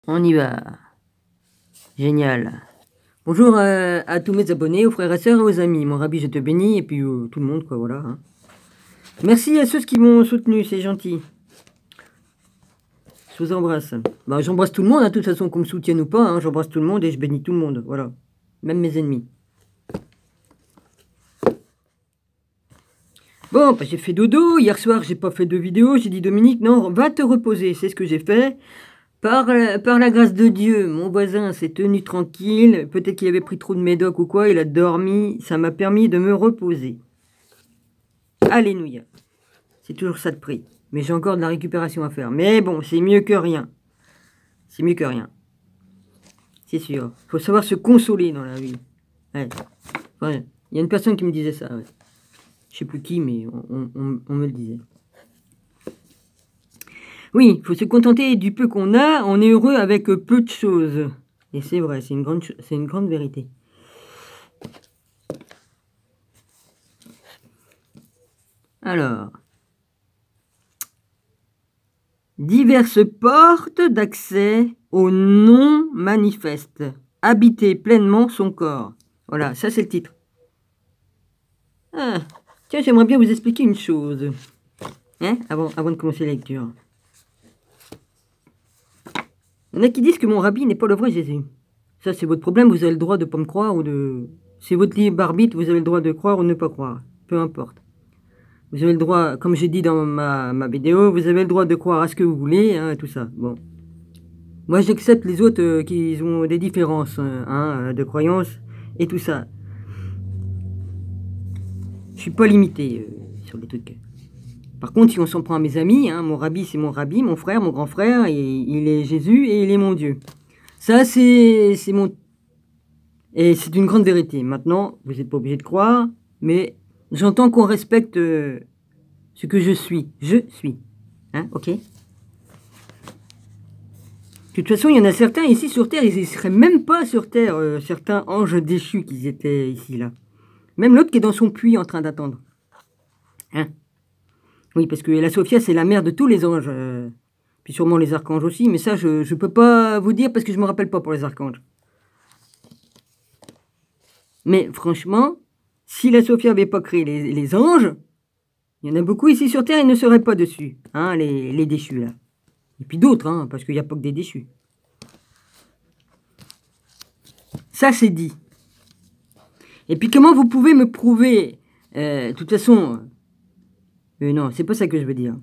On y va. Génial. Bonjour à tous mes abonnés, aux frères et sœurs et aux amis. Mon rabbi, je te bénis, et puis tout le monde, quoi, voilà. Hein. Merci à ceux qui m'ont soutenu, c'est gentil. Je vous embrasse. Bah, j'embrasse tout le monde, hein, de toute façon, qu'on me soutienne ou pas. Hein, j'embrasse tout le monde et je bénis tout le monde, voilà. Même mes ennemis. Bon, bah, j'ai fait dodo. Hier soir, j'ai pas fait de vidéo. J'ai dit, Dominique, non, va te reposer. C'est ce que j'ai fait. Par la grâce de Dieu, mon voisin s'est tenu tranquille. Peut-être qu'il avait pris trop de médoc ou quoi. Il a dormi. Ça m'a permis de me reposer. Alléluia. C'est toujours ça de prix. Mais j'ai encore de la récupération à faire. Mais bon, c'est mieux que rien. C'est mieux que rien. C'est sûr. Il faut savoir se consoler dans la vie. Ouais. Ouais. Il y a une personne qui me disait ça. Ouais. Je sais plus qui, mais on me le disait. Oui, il faut se contenter du peu qu'on a. On est heureux avec peu de choses. Et c'est vrai, c'est une grande vérité. Alors, diverses portes d'accès au non manifeste. Habiter pleinement son corps. Voilà, ça c'est le titre. Ah, tiens, j'aimerais bien vous expliquer une chose. Hein, avant de commencer la lecture. Il y en a qui disent que mon rabbi n'est pas le vrai Jésus. Ça, c'est votre problème, vous avez le droit de ne pas me croire ou de... C'est votre libre arbitre, vous avez le droit de croire ou de ne pas croire. Peu importe. Vous avez le droit, comme j'ai dit dans ma vidéo, vous avez le droit de croire à ce que vous voulez, hein, tout ça. Bon. Moi, j'accepte les autres qui ont des différences de croyances et tout ça. Je suis pas limité sur les trucs. Par contre, si on s'en prend à mes amis, hein, mon rabbi, c'est mon rabbi, mon frère, mon grand frère, et il est Jésus et il est mon Dieu. Ça, c'est mon... Et c'est une grande vérité. Maintenant, vous n'êtes pas obligé de croire, mais j'entends qu'on respecte ce que je suis. Je suis. Hein, ok? De toute façon, il y en a certains ici sur Terre, ils ne seraient même pas sur Terre, certains anges déchus qui étaient ici, là. Même l'autre qui est dans son puits en train d'attendre. Hein? Oui, parce que la Sophia, c'est la mère de tous les anges. Puis sûrement les archanges aussi, mais ça, je ne peux pas vous dire parce que je ne me rappelle pas pour les archanges. Mais franchement, si la Sophia n'avait pas créé les anges, il y en a beaucoup ici sur Terre, ils ne seraient pas dessus, hein, les déchus, là. Et puis d'autres, hein, parce qu'il n'y a pas que des déchus. Ça, c'est dit. Et puis comment vous pouvez me prouver, de toute façon... non, c'est pas ça que je veux dire.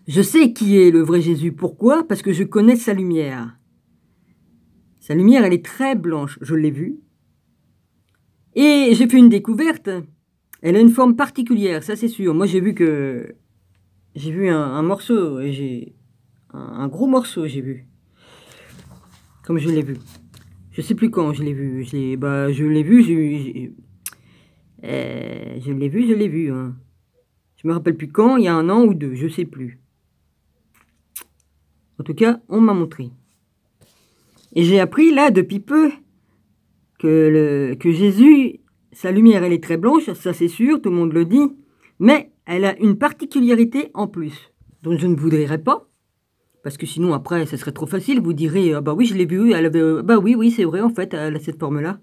Je sais qui est le vrai Jésus. Pourquoi? Parce que je connais sa lumière. Sa lumière, elle est très blanche. Je l'ai vue. Et j'ai fait une découverte. Elle a une forme particulière, ça c'est sûr. Moi, j'ai vu que... J'ai vu un morceau. Et j'ai... Un gros morceau, j'ai vu. Comme je l'ai vu. Je sais plus quand je l'ai vu. Je l'ai vu, je l'ai vu. Hein. Je me rappelle plus quand, il y a 1 an ou 2, je sais plus. En tout cas, on m'a montré. Et j'ai appris là, depuis peu, que Jésus, sa lumière, elle est très blanche, ça c'est sûr, tout le monde le dit, mais elle a une particularité en plus, dont je ne vous dirai pas, parce que sinon après, ça serait trop facile, vous direz, ah bah oui, je l'ai vu, elle avait, bah oui, c'est vrai, en fait, elle a cette forme-là.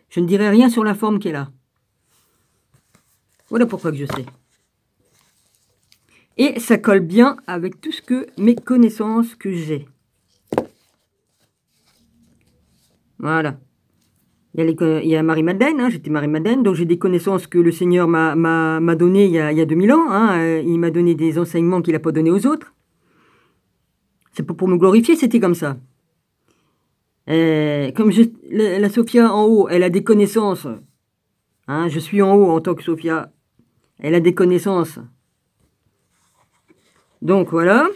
Je ne dirai rien sur la forme qu'elle a. Voilà pourquoi que je sais. Et ça colle bien avec tout ce que mes connaissances que j'ai. Voilà. Il y a Marie-Madeleine, hein, j'étais Marie-Madeleine, donc j'ai des connaissances que le Seigneur m'a données il y a 2000 ans. Hein, il m'a donné des enseignements qu'il n'a pas donnés aux autres. C'est pas pour me glorifier, c'était comme ça. Comme la Sophia en haut, elle a des connaissances. Hein, je suis en haut en tant que Sophia. Elle a des connaissances. Donc voilà.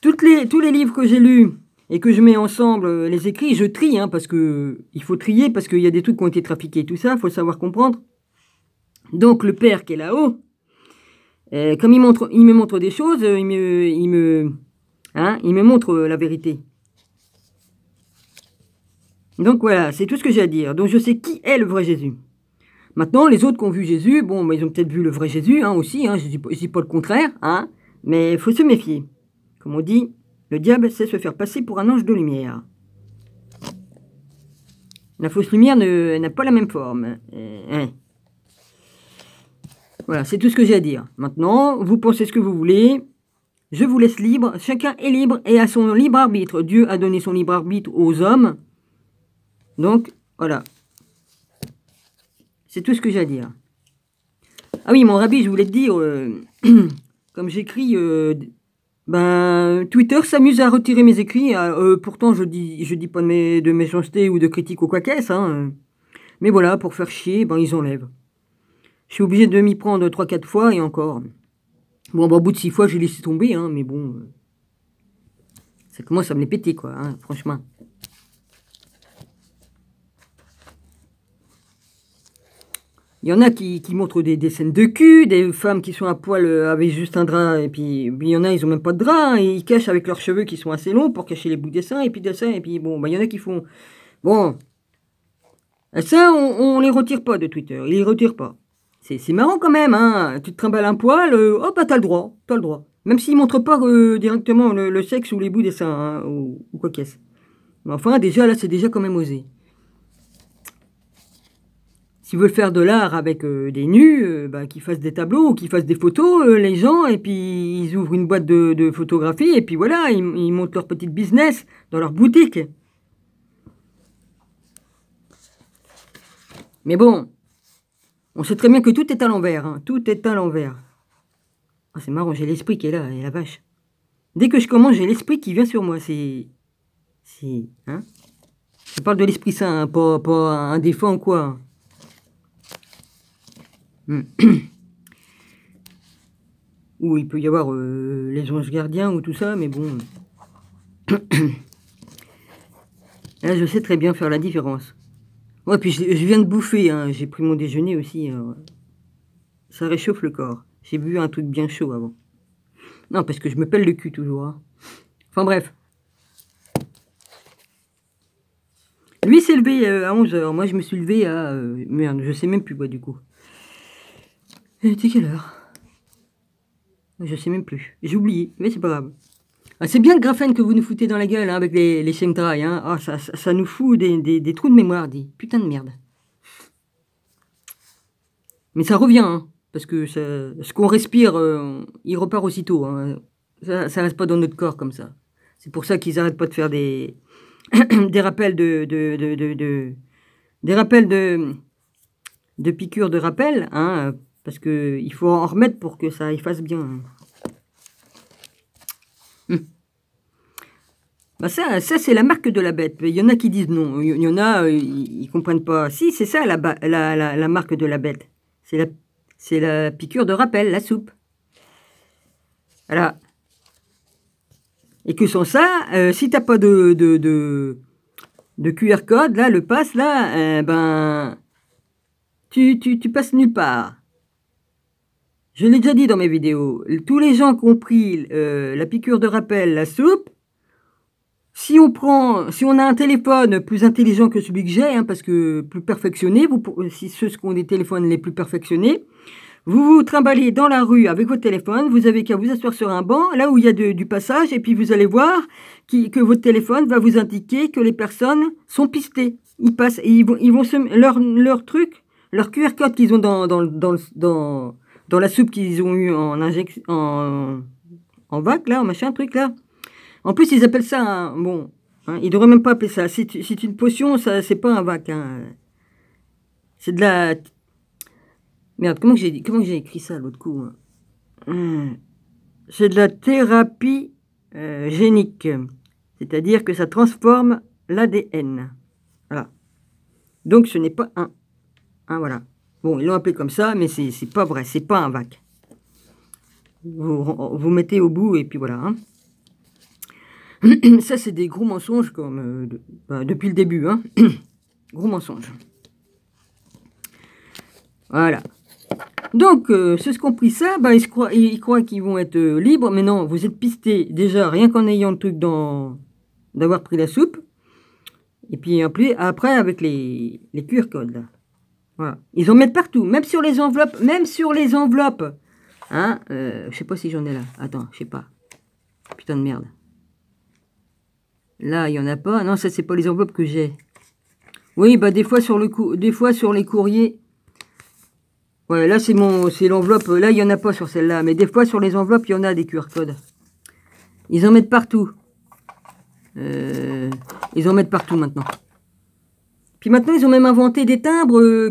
Tous les livres que j'ai lus et que je mets ensemble, les écrits, je trie, hein, parce que il faut trier, parce qu'il y a des trucs qui ont été trafiqués, tout ça, il faut savoir comprendre. Donc le Père qui est là-haut, comme il me montre des choses, il me montre la vérité. Donc voilà, c'est tout ce que j'ai à dire. Donc je sais qui est le vrai Jésus. Maintenant, les autres qui ont vu Jésus, bon, bah, ils ont peut-être vu le vrai Jésus, hein, aussi, hein, je dis pas le contraire, hein, mais il faut se méfier. Comme on dit, Le diable sait se faire passer pour un ange de lumière. La fausse lumière n'a pas la même forme. Voilà, c'est tout ce que j'ai à dire. Maintenant, vous pensez ce que vous voulez. Je vous laisse libre. Chacun est libre et a son libre arbitre. Dieu a donné son libre arbitre aux hommes. Donc, voilà. C'est tout ce que j'ai à dire. Ah oui, mon rabbi, je voulais te dire, comme j'écris, Twitter s'amuse à retirer mes écrits. Pourtant, je dis pas de méchanceté ou de critique ou quoi qu'est-ce. Hein, mais voilà, pour faire chier, ils enlèvent. Je suis obligé de m'y prendre 3-4 fois et encore. Bon, au bout de 6 fois, j'ai laissé tomber, hein, mais bon. Ça commence à me les péter, quoi, hein, franchement. Il y en a qui montrent des scènes de cul, des femmes qui sont à poil avec juste un drap, et puis il y en a, ils ont même pas de drap, hein, et ils cachent avec leurs cheveux qui sont assez longs pour cacher les bouts des seins, et puis des seins, et puis bon, il y en a qui font... Bon, ça, on les retire pas de Twitter, ils les retirent pas. C'est marrant quand même, hein, tu te trimbales un poil, t'as le droit, t'as le droit. Même s'ils montrent pas directement le sexe ou les bouts des seins, hein, ou quoi qu'est-ce. Mais enfin, déjà, là, c'est déjà quand même osé. S'ils veulent faire de l'art avec des nus, qu'ils fassent des tableaux ou qu'ils fassent des photos, les gens, et puis ils ouvrent une boîte de photographie, et puis voilà, ils montent leur petite business dans leur boutique. Mais bon, on sait très bien que tout est à l'envers, hein, tout est à l'envers. Oh, c'est marrant, j'ai l'esprit qui est là, et la vache. Dès que je commence, j'ai l'esprit qui vient sur moi, hein. Je parle de l'esprit saint, hein, pas un défunt ou quoi. Ou il peut y avoir les anges gardiens ou tout ça, mais bon. Là, je sais très bien faire la différence. Ouais, puis je viens de bouffer, hein, j'ai pris mon déjeuner aussi. Ça réchauffe le corps. J'ai bu un truc bien chaud avant. Non, parce que je me pèle le cul toujours. Hein. Enfin bref. Lui s'est levé à 11 h. Moi, je me suis levé à... merde, je sais même plus, du coup. Il était quelle heure? Je sais même plus. J'ai oublié, mais c'est pas grave. Ah, c'est bien le graphène que vous nous foutez dans la gueule, hein, avec les chemtrails. Hein. Ah, ça nous fout des trous de mémoire, dit. Putain de merde. Mais ça revient, hein, parce que ce qu'on respire, il repart aussitôt. Hein. Ça reste pas dans notre corps comme ça. C'est pour ça qu'ils arrêtent pas de faire des rappels des rappels de piqûres de rappel, hein, parce que il faut en remettre pour que ça y fasse bien. Ça c'est la marque de la bête. Il y en a qui disent non. Il y en a, ils comprennent pas. Si, c'est ça la marque de la bête. C'est la piqûre de rappel, la soupe. Voilà. Et que sans ça, si t'as pas de QR code, là, le pass, là, tu passes nulle part. Je l'ai déjà dit dans mes vidéos. Tous les gens qui ont pris la piqûre de rappel, la soupe, si on a un téléphone plus intelligent que celui que j'ai, hein, parce que plus perfectionné, si ceux qui ont des téléphones les plus perfectionnés, vous vous trimballez dans la rue avec votre téléphone, vous avez qu'à vous asseoir sur un banc, là où il y a du passage, et puis vous allez voir que votre téléphone va vous indiquer que les personnes sont pistées. Ils passent, et ils vont leur truc, leur QR code qu'ils ont dans la soupe qu'ils ont eu en injection, en vac, là, en machin, truc, là. En plus, ils appellent ça bon, hein, ils devraient même pas appeler ça. C'est une potion, ça, c'est pas un vac, hein. C'est de la... Merde, comment j'ai écrit ça l'autre coup, hein. C'est de la thérapie génique. C'est-à-dire que ça transforme l'ADN. Voilà. Donc, ce n'est pas voilà. Bon, ils l'ont appelé comme ça, mais c'est pas vrai, c'est pas un vac. Vous mettez au bout, et puis voilà, hein. Ça, c'est des gros mensonges comme depuis le début. Hein. Gros mensonges. Voilà. Donc, ceux qui ont pris ça, ils croient qu'ils vont être libres. Mais non, vous êtes pistés déjà, rien qu'en ayant le truc d'avoir pris la soupe. Et puis après avec les QR codes. Là. Voilà. Ils en mettent partout, même sur les enveloppes. Même sur les enveloppes. Hein, je sais pas si j'en ai là. Attends, je sais pas. Putain de merde. Là, il n'y en a pas. Non, ça, c'est pas les enveloppes que j'ai. Oui, bah des fois sur les courriers. Ouais, là, c'est l'enveloppe. Là, il n'y en a pas sur celle-là. Mais des fois, sur les enveloppes, il y en a des QR codes. Ils en mettent partout. Ils en mettent partout maintenant. Puis maintenant, ils ont même inventé des timbres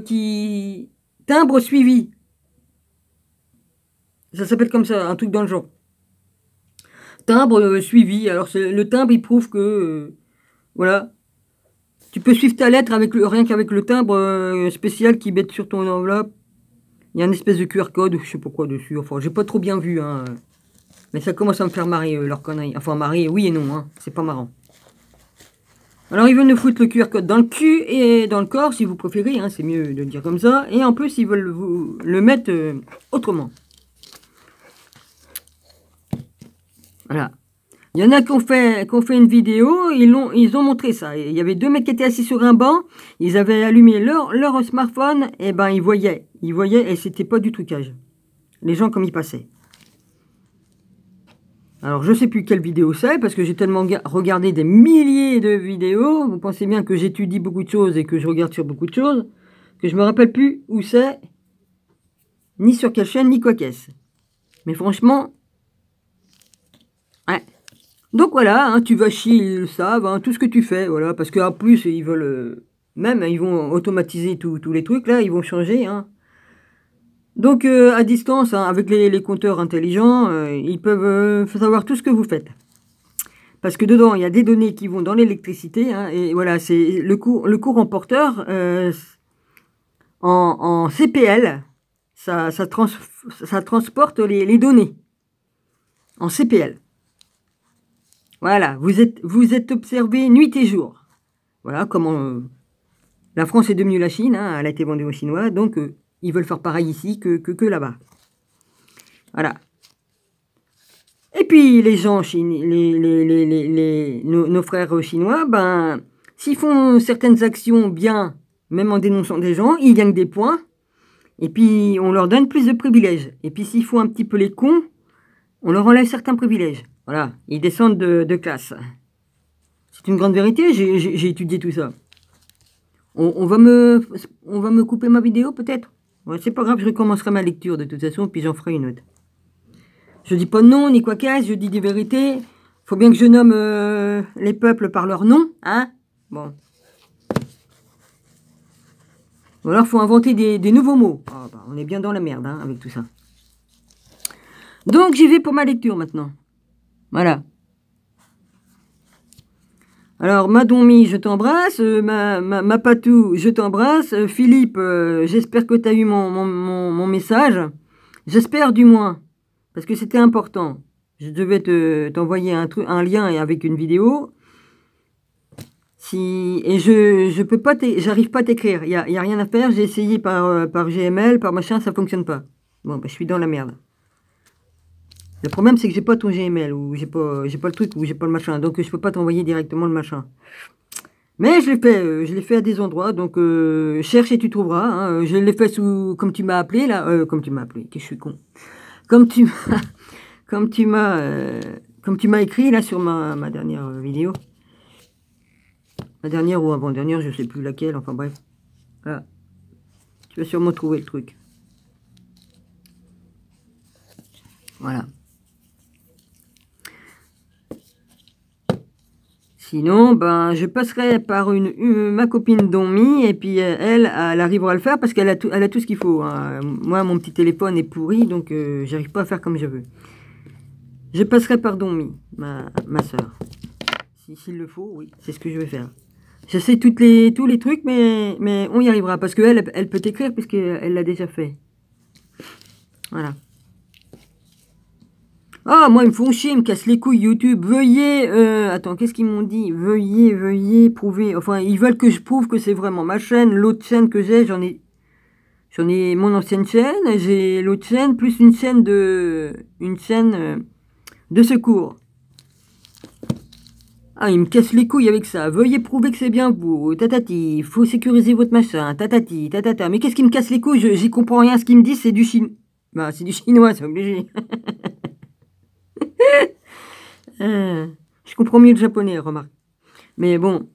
timbres suivis. Ça s'appelle comme ça, un truc dans le genre. Timbre suivi. Alors, le timbre, il prouve que... voilà. Tu peux suivre ta lettre avec rien qu'avec le timbre spécial qui met sur ton enveloppe. Il y a une espèce de QR code, je sais pas quoi dessus. Enfin, j'ai pas trop bien vu, hein. Mais ça commence à me faire marrer, leur connerie. Enfin, marrer, oui et non, hein. C'est pas marrant. Alors, ils veulent nous foutre le QR code dans le cul et dans le corps, si vous préférez, hein. C'est mieux de le dire comme ça. Et en plus, ils veulent vous le mettre autrement. Voilà. Il y en a qui ont fait une vidéo, ils ont montré ça. Il y avait 2 mecs qui étaient assis sur un banc, ils avaient allumé leur smartphone, et ben ils voyaient, et c'était pas du trucage. Les gens comme ils passaient. Alors je sais plus quelle vidéo c'est, parce que j'ai tellement regardé des milliers de vidéos, vous pensez bien que j'étudie beaucoup de choses et que je regarde sur beaucoup de choses, que je me rappelle plus où c'est, ni sur quelle chaîne, ni quoi qu'est-ce. Mais franchement, ouais. Donc voilà, hein, tu vas chier, ils le savent, hein, tout ce que tu fais, voilà, parce qu'en plus, ils veulent, même, ils vont automatiser tous les trucs, là, ils vont changer, hein. Donc, à distance, hein, avec les compteurs intelligents, ils peuvent savoir tout ce que vous faites. Parce que dedans, il y a des données qui vont dans l'électricité, hein, et voilà, c'est le courant porteur, en CPL, ça transporte les données, en CPL. Voilà, vous êtes observé nuit et jour. Voilà comment la France est devenue la Chine, hein, elle a été vendue aux Chinois, donc ils veulent faire pareil ici que là-bas. Voilà. Et puis les gens, nos frères chinois, ben, s'ils font certaines actions bien, même en dénonçant des gens, ils gagnent des points, et puis on leur donne plus de privilèges. Et puis s'ils font un petit peu les cons, on leur enlève certains privilèges. Voilà, ils descendent de classe. C'est une grande vérité, j'ai étudié tout ça. On va me couper ma vidéo peut-être. Ouais, c'est pas grave, je recommencerai ma lecture de toute façon, puis j'en ferai une autre. Je dis pas de nom, ni quoi qu'est-ce, je dis des vérités. Faut bien que je nomme les peuples par leur nom, hein. Bon. Ou alors faut inventer des nouveaux mots. Oh, bah, on est bien dans la merde, hein, avec tout ça. Donc j'y vais pour ma lecture maintenant. Voilà. Alors, Madonmi, je t'embrasse. Ma Patou, je t'embrasse. Philippe, j'espère que tu as eu mon message. J'espère du moins. Parce que c'était important. Je devais t'envoyer un lien avec une vidéo. Et je peux pas, j'arrive pas à t'écrire. Il y a rien à faire. J'ai essayé par GML, par machin, ça fonctionne pas. Bon, bah, je suis dans la merde. Le problème, c'est que j'ai pas ton Gmail, ou j'ai pas le truc, ou j'ai pas le machin. Donc, je peux pas t'envoyer directement le machin. Mais je l'ai fait à des endroits. Donc, cherche et tu trouveras. Hein. Je l'ai fait comme tu m'as appelé, là. Comme tu m'as appelé, que je suis con. Comme tu m'as écrit, là, sur ma dernière vidéo. La dernière ou avant-dernière, je sais plus laquelle. Enfin, bref. Voilà. Tu vas sûrement trouver le truc. Voilà. Sinon, ben, je passerai par ma copine Donmi, et puis elle arrivera à le faire parce qu'elle a tout ce qu'il faut. Hein. Moi, mon petit téléphone est pourri, donc j'arrive pas à faire comme je veux. Je passerai par Donmi, ma soeur. S'il le faut, oui, c'est ce que je vais faire. Je sais tous les trucs, mais on y arrivera, parce qu'elle elle peut t'écrire, puisqu'elle l'a déjà fait. Voilà. Ah, moi, ils me font chier, ils me cassent les couilles, YouTube. Veuillez, attends, qu'est-ce qu'ils m'ont dit? Veuillez prouver. Enfin, ils veulent que je prouve que c'est vraiment ma chaîne. L'autre chaîne que j'ai, j'en ai mon ancienne chaîne. J'ai l'autre chaîne, plus une chaîne de secours. Ah, ils me cassent les couilles avec ça. Veuillez prouver que c'est bien vous. Tatati, il faut sécuriser votre machin. Tatati, tatata. Mais qu'est-ce qui me casse les couilles? J'y comprends rien. Ce qu'ils me disent, c'est du chinois. Bah, c'est du chinois, c'est obligé. Je comprends mieux le japonais, remarque. Mais bon.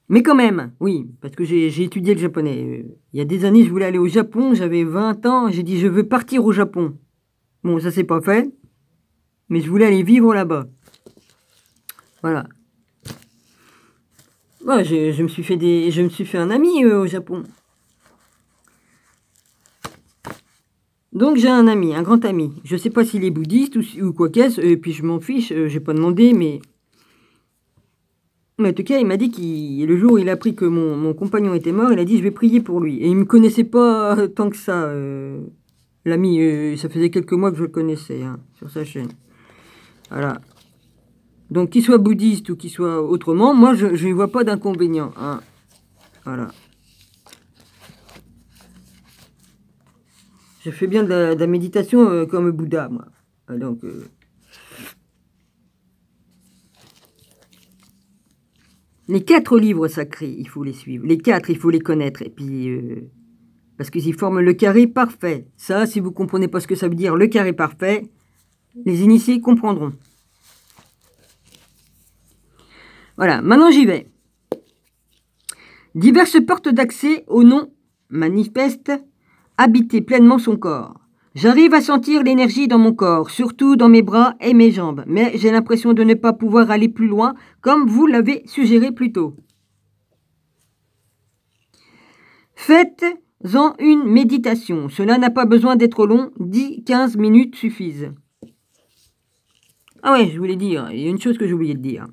Mais quand même, oui, parce que j'ai étudié le japonais. Il y a des années, je voulais aller au Japon, j'avais 20 ans, j'ai dit je veux partir au Japon. Bon, ça s'est pas fait, mais je voulais aller vivre là-bas. Voilà. Ouais, je me suis fait un ami au Japon. Donc j'ai un ami, un grand ami. Je sais pas s'il est bouddhiste ou quoi qu'est-ce, et puis je m'en fiche, j'ai pas demandé, mais en tout cas, il m'a dit que le jour où il a appris que mon compagnon était mort, il a dit je vais prier pour lui. Et il me connaissait pas tant que ça, l'ami. Ça faisait quelques mois que je le connaissais hein, sur sa chaîne. Voilà. Donc qu'il soit bouddhiste ou qu'il soit autrement, moi je ne vois pas d'inconvénient. Hein. Voilà. Je fais bien de la méditation comme Bouddha, moi. Donc... Les 4 livres sacrés, il faut les suivre. Les 4, il faut les connaître. Et puis, parce qu'ils forment le carré parfait. Ça, si vous ne comprenez pas ce que ça veut dire, le carré parfait, les initiés comprendront. Voilà, maintenant j'y vais. Diverses portes d'accès au nom manifestent habiter pleinement son corps. J'arrive à sentir l'énergie dans mon corps, surtout dans mes bras et mes jambes, mais j'ai l'impression de ne pas pouvoir aller plus loin, comme vous l'avez suggéré plus tôt. Faites-en une méditation. Cela n'a pas besoin d'être long, 10-15 minutes suffisent. Ah ouais, je voulais dire, il y a une chose que j'ai oublié de dire.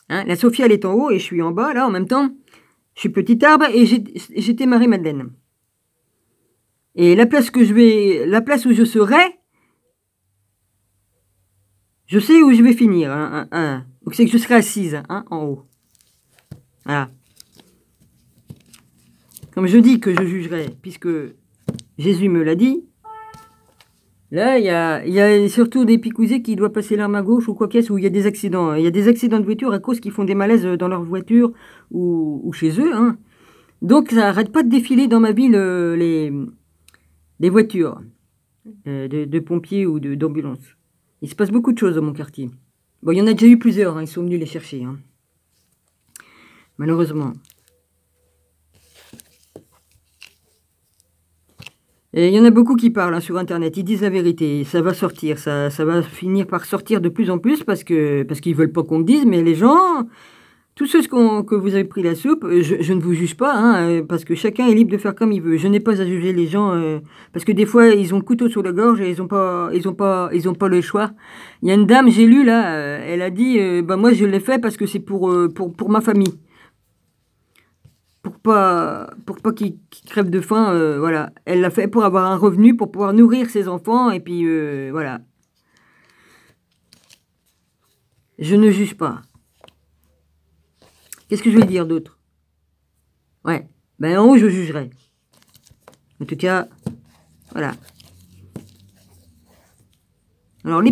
Hein, la Sophie, elle est en haut et je suis en bas, là, en même temps. Je suis petit arbre et j'étais Marie-Madeleine. Et la place où je serai, je sais où je vais finir. Donc c'est que je serai assise hein, en haut. Voilà. Comme je dis que je jugerai, puisque Jésus me l'a dit, là, il y a surtout des picousés qui doivent passer l'arme à gauche ou quoi qu'est-ce, où il y a des accidents. Il y a des accidents de voiture à cause qu'ils font des malaises dans leur voiture ou chez eux. Hein. Donc ça n'arrête pas de défiler dans ma ville les voitures de pompiers ou d'ambulance. Il se passe beaucoup de choses dans mon quartier. Bon, il y en a déjà eu plusieurs, hein, ils sont venus les chercher. Hein. Malheureusement. Et il y en a beaucoup qui parlent hein, sur Internet, ils disent la vérité, ça va sortir, ça va finir par sortir de plus en plus parce qu'ils veulent pas qu'on le dise, mais les gens... Tous ceux que vous avez pris la soupe, je ne vous juge pas, hein, parce que chacun est libre de faire comme il veut. Je n'ai pas à juger les gens, parce que des fois, ils ont le couteau sur la gorge et ils ont pas le choix. Il y a une dame, j'ai lu là, elle a dit, bah moi je l'ai fait parce que c'est pour ma famille. Pour pas qu'ils crèvent de faim, voilà. Elle l'a fait pour avoir un revenu, pour pouvoir nourrir ses enfants, et puis voilà. Je ne juge pas. Qu'est-ce que je vais dire d'autre? Ouais, ben en haut, je jugerai. En tout cas, voilà. Alors,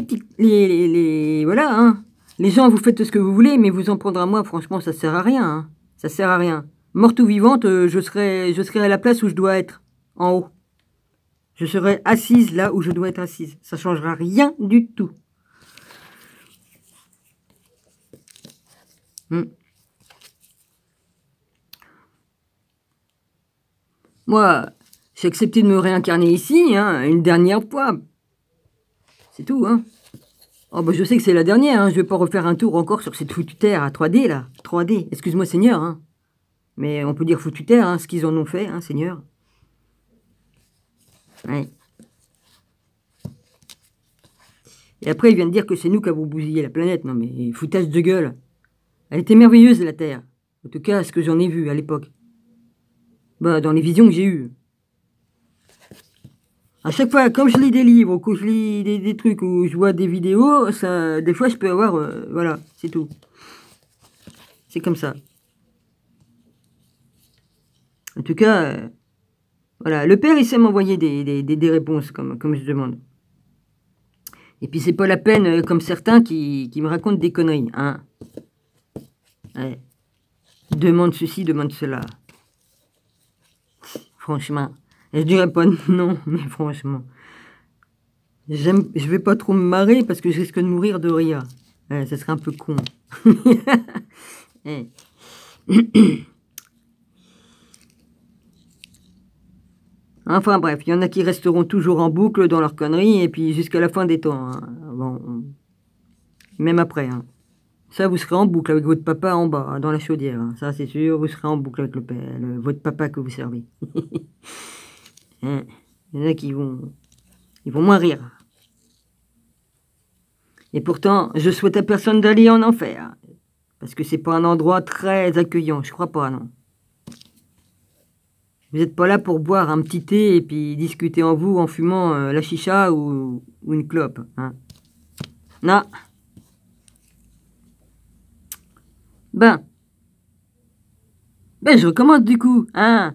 voilà, hein. Les gens, vous faites ce que vous voulez, mais vous en prendre à moi, franchement, ça sert à rien, hein. Ça sert à rien. Morte ou vivante, je serai à la place où je dois être, en haut. Je serai assise là où je dois être assise. Ça changera rien du tout. Moi, j'ai accepté de me réincarner ici, hein, une dernière fois. C'est tout, hein. Oh, bah, je sais que c'est la dernière, hein. Je vais pas refaire un tour encore sur cette foutue terre à 3D, là. 3D, excuse-moi, Seigneur, hein. Mais on peut dire foutue terre, hein, ce qu'ils en ont fait, hein, Seigneur. Ouais. Et après, ils viennent dire que c'est nous qui avons bousillé la planète. Non, mais foutage de gueule. Elle était merveilleuse, la Terre. En tout cas, ce que j'en ai vu à l'époque. Bah, dans les visions que j'ai eues. À chaque fois, comme je lis des livres, ou que je lis des trucs, ou je vois des vidéos, ça, des fois, je peux avoir... voilà, c'est tout. C'est comme ça. En tout cas, voilà. Le père, il sait m'envoyer des réponses, comme je demande. Et puis, c'est pas la peine, comme certains, qui me racontent des conneries, hein. Ouais. Demande ceci, demande cela. Franchement. Et je dirais pas non, mais franchement. Je vais pas trop me marrer parce que je risque de mourir de rire. Ouais, ça serait un peu con. Eh. Enfin bref, il y en a qui resteront toujours en boucle dans leur connerie, et puis jusqu'à la fin des temps. Hein. Bon, même après. Hein. Ça, vous serez en boucle avec votre papa en bas, dans la chaudière. Hein. Ça, c'est sûr, vous serez en boucle avec votre papa que vous servez. Hein. Il y en a qui ils vont moins rire. Et pourtant, je souhaite à personne d'aller en enfer. Parce que c'est pas un endroit très accueillant, je crois pas, non. Vous n'êtes pas là pour boire un petit thé et puis discuter en vous en fumant la chicha ou une clope. Hein. Non. Ben, je recommence du coup. Hein.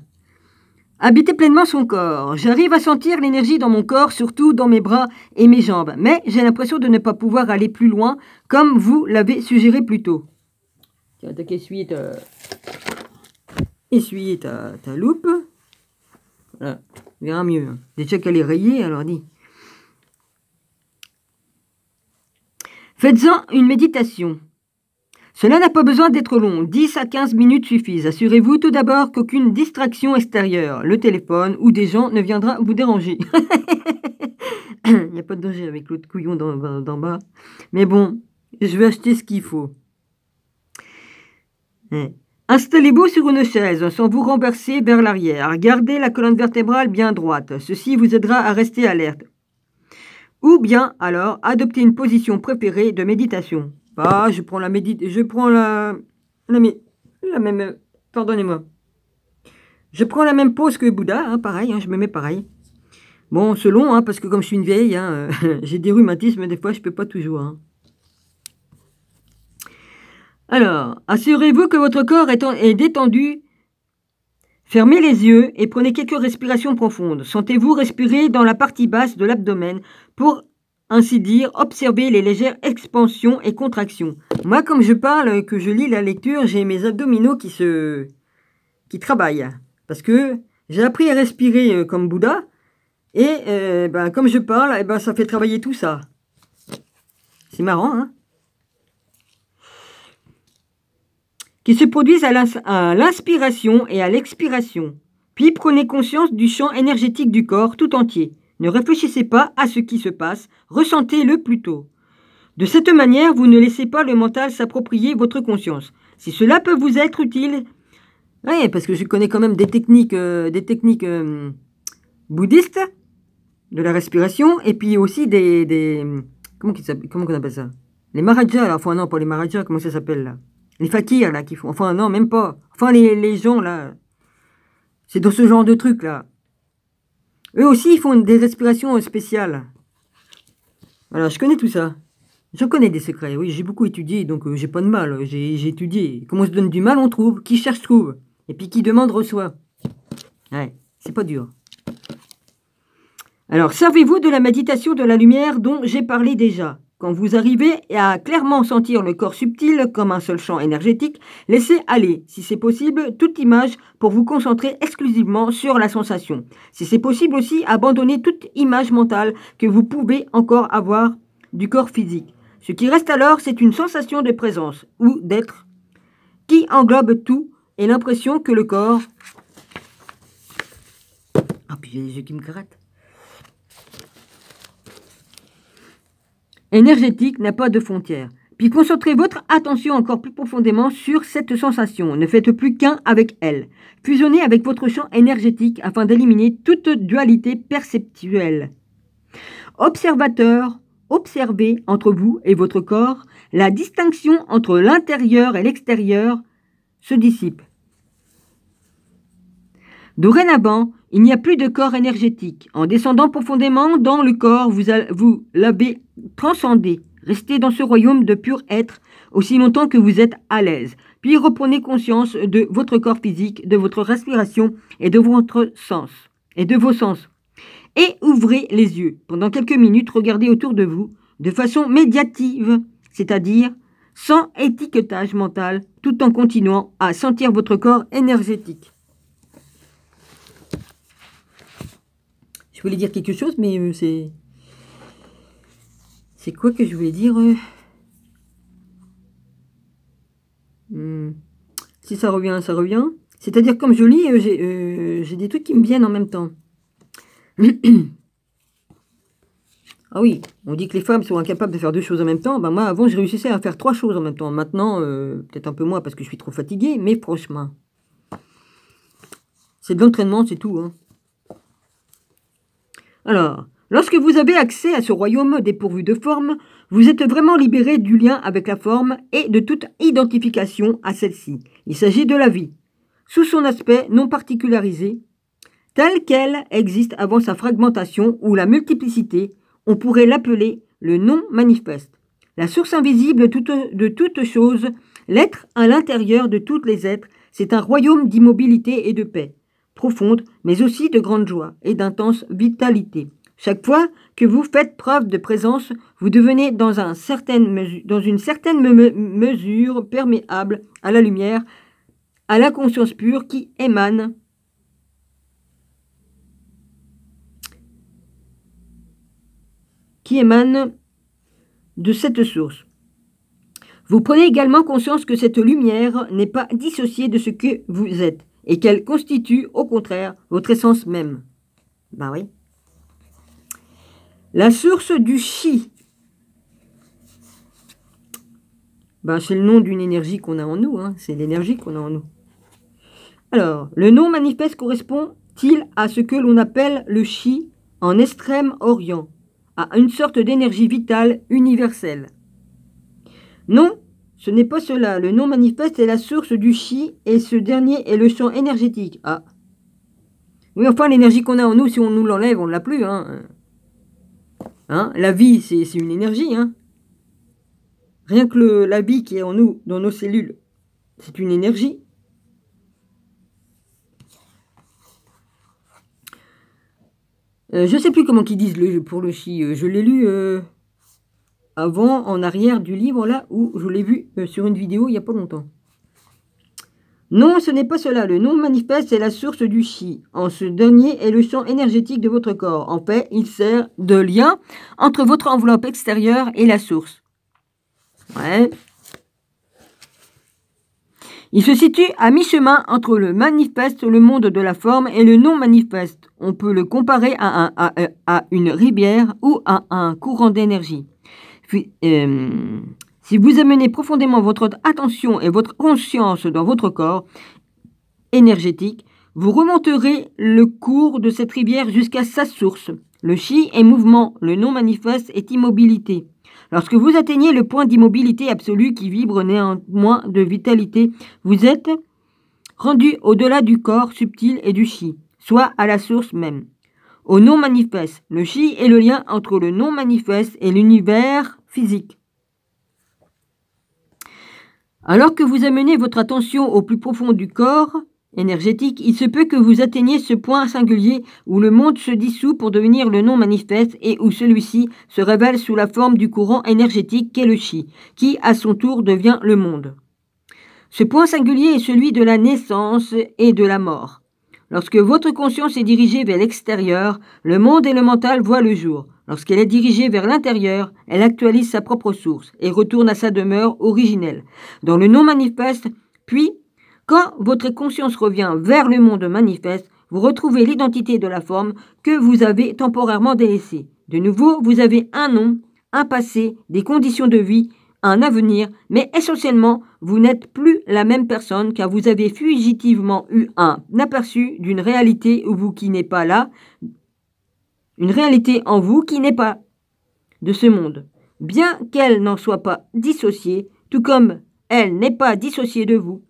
Habiter pleinement son corps. J'arrive à sentir l'énergie dans mon corps, surtout dans mes bras et mes jambes. Mais j'ai l'impression de ne pas pouvoir aller plus loin, comme vous l'avez suggéré plus tôt. Tiens, t'as qu'à essuyer ta loupe. Voilà, on verra mieux. Hein. Déjà qu'elle est rayée, alors dis. Faites-en une méditation. Cela n'a pas besoin d'être long, 10 à 15 minutes suffisent. Assurez-vous tout d'abord qu'aucune distraction extérieure, le téléphone ou des gens ne viendra vous déranger. Il n'y a pas de danger avec l'autre couillon d'en bas. Mais bon, je vais acheter ce qu'il faut. Installez-vous sur une chaise sans vous renverser vers l'arrière. Gardez la colonne vertébrale bien droite. Ceci vous aidera à rester alerte. Ou bien, alors, adoptez une position préférée de méditation. Ah, je prends la même... Pardonnez-moi. Je prends la même pose que Bouddha, hein, pareil, hein, je me mets pareil. Bon, selon, hein, parce que comme je suis une vieille, hein, j'ai des rhumatismes, des fois je peux pas toujours. Hein. Alors, assurez-vous que votre corps est détendu. Fermez les yeux et prenez quelques respirations profondes. Sentez-vous respirer dans la partie basse de l'abdomen pour, ainsi dire, observer les légères expansions et contractions. Moi, comme je parle, que je lis la lecture, j'ai mes abdominaux qui travaillent. Parce que j'ai appris à respirer comme Bouddha. Et comme je parle, ça fait travailler tout ça. C'est marrant, hein? Qui se produisent à l'inspiration et à l'expiration. Puis prenez conscience du champ énergétique du corps tout entier. Ne réfléchissez pas à ce qui se passe, ressentez-le plutôt. De cette manière, vous ne laissez pas le mental s'approprier votre conscience. Si cela peut vous être utile, oui, parce que je connais quand même des techniques bouddhistes de la respiration, et puis aussi comment on appelle ça? Les marajas, là. Enfin non, pas les marajas, comment ça s'appelle là? Les fakirs, là, qui font... Enfin, non, même pas. Enfin, les gens, là. C'est dans ce genre de truc, là. Eux aussi, ils font des respirations spéciales. Voilà, je connais tout ça. Je connais des secrets, oui, j'ai beaucoup étudié, donc j'ai pas de mal. J'ai étudié. Comme on se donne du mal, on trouve. Qui cherche, trouve. Et puis qui demande, reçoit. Ouais, c'est pas dur. Alors, servez-vous de la méditation de la lumière dont j'ai parlé déjà. Quand vous arrivez à clairement sentir le corps subtil comme un seul champ énergétique, laissez aller, si c'est possible, toute image pour vous concentrer exclusivement sur la sensation. Si c'est possible aussi, abandonnez toute image mentale que vous pouvez encore avoir du corps physique. Ce qui reste alors, c'est une sensation de présence ou d'être qui englobe tout et l'impression que le corps... Ah, puis j'ai les yeux qui me grattent. Énergétique n'a pas de frontières. Puis concentrez votre attention encore plus profondément sur cette sensation. Ne faites plus qu'un avec elle. Fusionnez avec votre champ énergétique afin d'éliminer toute dualité perceptuelle. Observateur, observez entre vous et votre corps, la distinction entre l'intérieur et l'extérieur se dissipe. Dorénavant, il n'y a plus de corps énergétique. En descendant profondément dans le corps, vous l'avez transcendé. Restez dans ce royaume de pur être aussi longtemps que vous êtes à l'aise. Puis reprenez conscience de votre corps physique, de votre respiration et de votre sens. Et de vos sens. Et ouvrez les yeux. Pendant quelques minutes, regardez autour de vous de façon médiative, c'est-à-dire sans étiquetage mental, tout en continuant à sentir votre corps énergétique. Je voulais dire quelque chose, mais c'est... C'est quoi que je voulais dire Si ça revient, ça revient. C'est-à-dire, comme je lis, j'ai des trucs qui me viennent en même temps. Ah oui, on dit que les femmes sont incapables de faire 2 choses en même temps. Ben moi, avant, je réussissais à faire 3 choses en même temps. Maintenant, peut-être un peu moins parce que je suis trop fatiguée, mais franchement, c'est de l'entraînement, c'est tout. Hein. Alors, lorsque vous avez accès à ce royaume dépourvu de forme, vous êtes vraiment libéré du lien avec la forme et de toute identification à celle-ci. Il s'agit de la vie, sous son aspect non particularisé, telle qu'elle existe avant sa fragmentation ou la multiplicité. On pourrait l'appeler le non-manifeste. La source invisible de toute chose, l'être à l'intérieur de tous les êtres, c'est un royaume d'immobilité et de paix, profonde, mais aussi de grande joie et d'intense vitalité. Chaque fois que vous faites preuve de présence, vous devenez dans une certaine mesure perméable à la lumière, à la conscience pure qui émane de cette source. Vous prenez également conscience que cette lumière n'est pas dissociée de ce que vous êtes et qu'elle constitue, au contraire, votre essence même. Ben oui. La source du chi. Ben, c'est le nom d'une énergie qu'on a en nous. Hein. C'est l'énergie qu'on a en nous. Alors, le nom manifeste correspond-il à ce que l'on appelle le chi en Extrême-Orient, à une sorte d'énergie vitale universelle? Non, ce n'est pas cela. Le non manifeste est la source du chi et ce dernier est le champ énergétique. Ah. Oui, enfin, l'énergie qu'on a en nous, si on nous l'enlève, on ne l'a plus. Hein. Hein? La vie, c'est une énergie. Hein. Rien que la vie qui est en nous, dans nos cellules, c'est une énergie. Je ne sais plus comment ils disent pour le chi. Je l'ai lu avant, en arrière du livre, là, où je l'ai vu sur une vidéo il n'y a pas longtemps. Non, ce n'est pas cela. Le non manifeste est la source du chi. En ce dernier est le champ énergétique de votre corps. En fait, il sert de lien entre votre enveloppe extérieure et la source. Ouais. Il se situe à mi-chemin entre le manifeste, le monde de la forme, et le non-manifeste. On peut le comparer à une rivière ou à un courant d'énergie. Si vous amenez profondément votre attention et votre conscience dans votre corps énergétique, vous remonterez le cours de cette rivière jusqu'à sa source. Le chi est mouvement, le non-manifeste est immobilité. Lorsque vous atteignez le point d'immobilité absolue qui vibre néanmoins de vitalité, vous êtes rendu au-delà du corps subtil et du chi, soit à la source même. Au non-manifeste, le chi est le lien entre le non-manifeste et l'univers physique. Alors que vous amenez votre attention au plus profond du corps énergétique, il se peut que vous atteigniez ce point singulier où le monde se dissout pour devenir le non-manifeste et où celui-ci se révèle sous la forme du courant énergétique qu'est le chi, qui à son tour devient le monde. Ce point singulier est celui de la naissance et de la mort. Lorsque votre conscience est dirigée vers l'extérieur, le monde et le mental voient le jour. Lorsqu'elle est dirigée vers l'intérieur, elle actualise sa propre source et retourne à sa demeure originelle, dans le non-manifeste, puis, quand votre conscience revient vers le monde manifeste, vous retrouvez l'identité de la forme que vous avez temporairement délaissée. De nouveau, vous avez un nom, un passé, des conditions de vie, un avenir, mais essentiellement, vous n'êtes plus la même personne car vous avez fugitivement eu un aperçu d'une réalité qui n'est pas là, une réalité en vous qui n'est pas de ce monde. Bien qu'elle n'en soit pas dissociée, tout comme elle n'est pas dissociée de vous,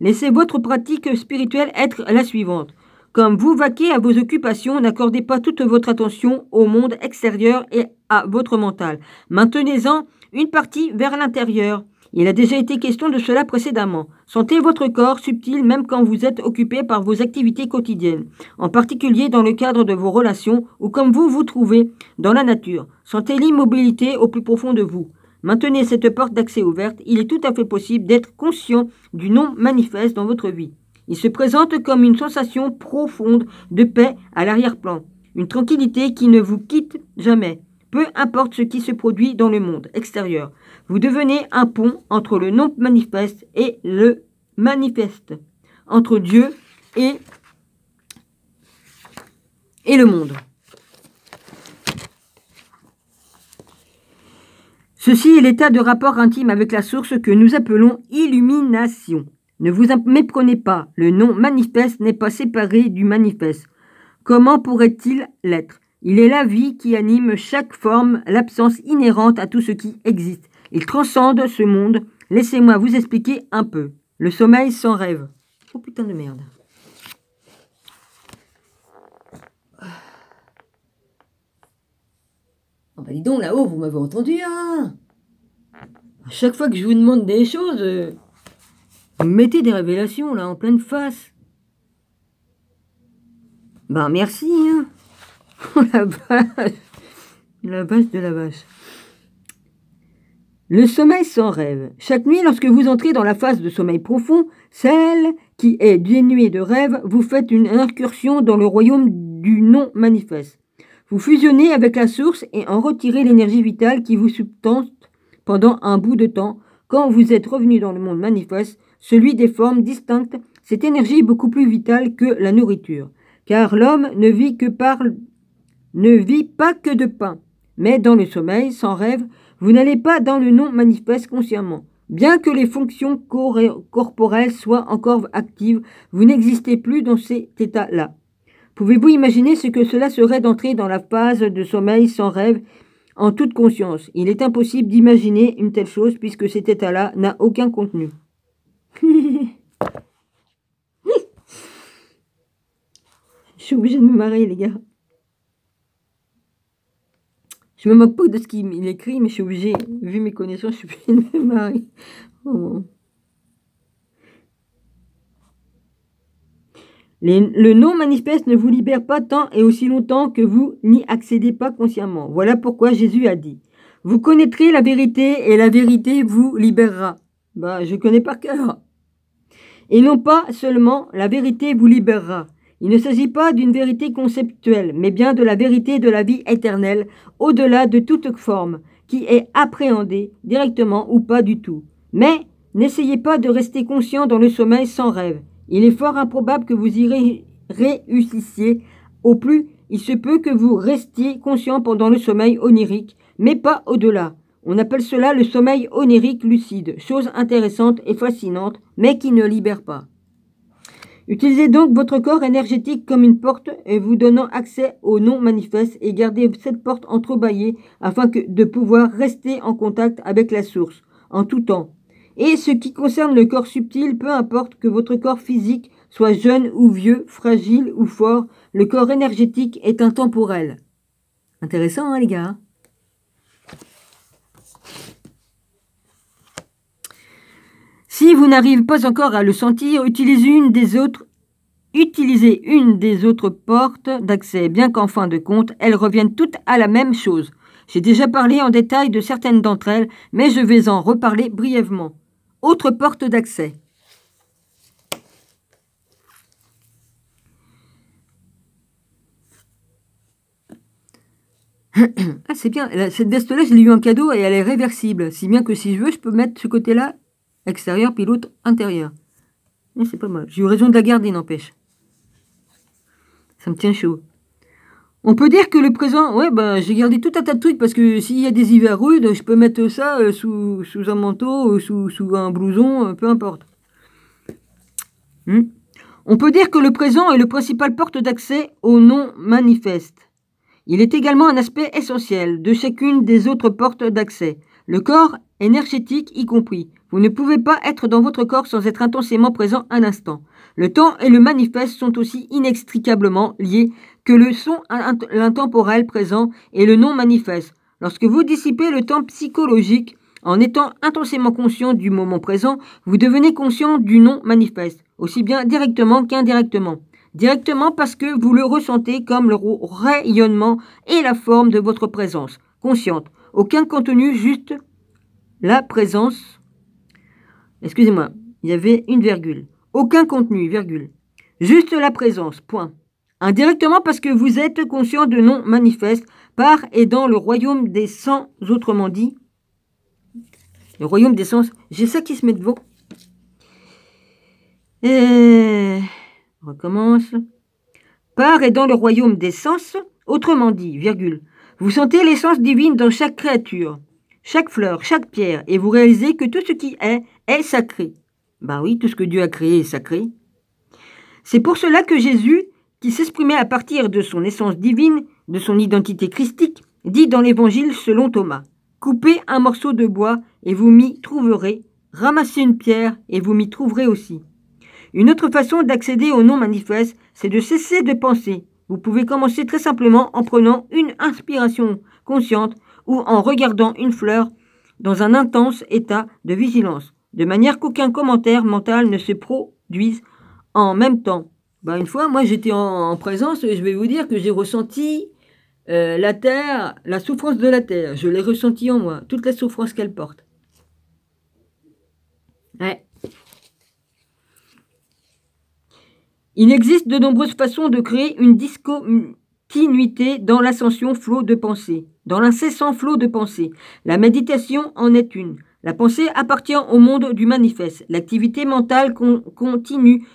laissez votre pratique spirituelle être la suivante. Comme vous vaquez à vos occupations, n'accordez pas toute votre attention au monde extérieur et à votre mental. Maintenez-en une partie vers l'intérieur. Il a déjà été question de cela précédemment. Sentez votre corps subtil même quand vous êtes occupé par vos activités quotidiennes, en particulier dans le cadre de vos relations ou comme vous vous trouvez dans la nature. Sentez l'immobilité au plus profond de vous. Maintenez cette porte d'accès ouverte. Il est tout à fait possible d'être conscient du non manifeste dans votre vie. Il se présente comme une sensation profonde de paix à l'arrière-plan, une tranquillité qui ne vous quitte jamais, peu importe ce qui se produit dans le monde extérieur. Vous devenez un pont entre le non-manifeste et le manifeste, entre Dieu et le monde. Ceci est l'état de rapport intime avec la source que nous appelons illumination. Ne vous méprenez pas, le non-manifeste n'est pas séparé du manifeste. Comment pourrait-il l'être? Il est la vie qui anime chaque forme, l'absence inhérente à tout ce qui existe. Il transcende ce monde. Laissez-moi vous expliquer un peu. Le sommeil sans rêve. Oh putain de merde. Oh bah dis donc, là-haut, vous m'avez entendu, hein? À chaque fois que je vous demande des choses, vous me mettez des révélations, là, en pleine face. Ben, merci, hein. Oh, la vache. La vache de la vache. Le sommeil sans rêve. Chaque nuit, lorsque vous entrez dans la phase de sommeil profond, celle qui est dénuée de rêve, vous faites une incursion dans le royaume du non-manifeste. Vous fusionnez avec la source et en retirez l'énergie vitale qui vous substance pendant un bout de temps. Quand vous êtes revenu dans le monde manifeste, celui des formes distinctes, cette énergie est beaucoup plus vitale que la nourriture. Car l'homme ne vit pas que de pain. Mais dans le sommeil, sans rêve, vous n'allez pas dans le non-manifeste consciemment. Bien que les fonctions corporelles soient encore actives, vous n'existez plus dans cet état-là. Pouvez-vous imaginer ce que cela serait d'entrer dans la phase de sommeil sans rêve en toute conscience? Il est impossible d'imaginer une telle chose puisque cet état-là n'a aucun contenu. Je suis obligée de me marrer, les gars. Je me moque pas de ce qu'il écrit, mais je suis obligée, vu mes connaissances, je suis obligée de me marrer. Oh. Le non-manifeste ne vous libère pas tant et aussi longtemps que vous n'y accédez pas consciemment. Voilà pourquoi Jésus a dit « Vous connaîtrez la vérité et la vérité vous libérera. » Bah, je connais par cœur. Et non pas seulement la vérité vous libérera. Il ne s'agit pas d'une vérité conceptuelle, mais bien de la vérité de la vie éternelle, au-delà de toute forme, qui est appréhendée directement ou pas du tout. Mais n'essayez pas de rester conscient dans le sommeil sans rêve. Il est fort improbable que vous y réussissiez. Au plus, il se peut que vous restiez conscient pendant le sommeil onirique, mais pas au-delà. On appelle cela le sommeil onirique lucide, chose intéressante et fascinante, mais qui ne libère pas. Utilisez donc votre corps énergétique comme une porte et vous donnant accès au non-manifeste et gardez cette porte entrebâillée afin de pouvoir rester en contact avec la source, en tout temps. Et ce qui concerne le corps subtil, peu importe que votre corps physique soit jeune ou vieux, fragile ou fort, le corps énergétique est intemporel. Intéressant, hein, les gars? Si vous n'arrivez pas encore à le sentir, utilisez une des autres portes d'accès, bien qu'en fin de compte, elles reviennent toutes à la même chose. J'ai déjà parlé en détail de certaines d'entre elles, mais je vais en reparler brièvement. Autre porte d'accès. Ah, c'est bien. Cette veste-là, je l'ai eu en cadeau et elle est réversible. Si bien que si je veux, je peux mettre ce côté-là extérieur puis l'autre intérieur. Mais c'est pas mal. J'ai eu raison de la garder, n'empêche. Ça me tient chaud. On peut dire que le présent... Ouais, ben, j'ai gardé tout un tas de trucs parce que s'il y a des hivers rudes, je peux mettre ça sous un manteau, sous un blouson, peu importe. On peut dire que le présent est le principal porte d'accès au non-manifeste. Il est également un aspect essentiel de chacune des autres portes d'accès. Le corps énergétique y compris. Vous ne pouvez pas être dans votre corps sans être intensément présent un instant. Le temps et le manifeste sont aussi inextricablement liés que le son l'intemporel présent et le non-manifeste. Lorsque vous dissipez le temps psychologique en étant intensément conscient du moment présent, vous devenez conscient du non-manifeste, aussi bien directement qu'indirectement. Directement parce que vous le ressentez comme le rayonnement et la forme de votre présence, consciente. Aucun contenu, juste la présence. Excusez-moi, il y avait une virgule. Aucun contenu, virgule. Juste la présence, point. Indirectement parce que vous êtes conscient de non-manifeste par et dans le royaume des sens, autrement dit. Le royaume des sens. J'ai ça qui se met devant. Et... On recommence. Par et dans le royaume des sens, autrement dit, virgule, vous sentez l'essence divine dans chaque créature, chaque fleur, chaque pierre, et vous réalisez que tout ce qui est sacré. Ben oui, tout ce que Dieu a créé est sacré. C'est pour cela que Jésus, qui s'exprimait à partir de son essence divine, de son identité christique, dit dans l'Évangile selon Thomas, « Coupez un morceau de bois et vous m'y trouverez, ramassez une pierre et vous m'y trouverez aussi. » Une autre façon d'accéder au non manifeste, c'est de cesser de penser. Vous pouvez commencer très simplement en prenant une inspiration consciente ou en regardant une fleur dans un intense état de vigilance, de manière qu'aucun commentaire mental ne se produise en même temps. Ben, une fois, moi j'étais en présence et je vais vous dire que j'ai ressenti la terre, la souffrance de la terre. Je l'ai ressentie en moi, toute la souffrance qu'elle porte. Ouais. Il existe de nombreuses façons de créer une discontinuité dans l'ascension flot de pensée, dans l'incessant flot de pensée. La méditation en est une. La pensée appartient au monde du manifeste. L'activité mentale continue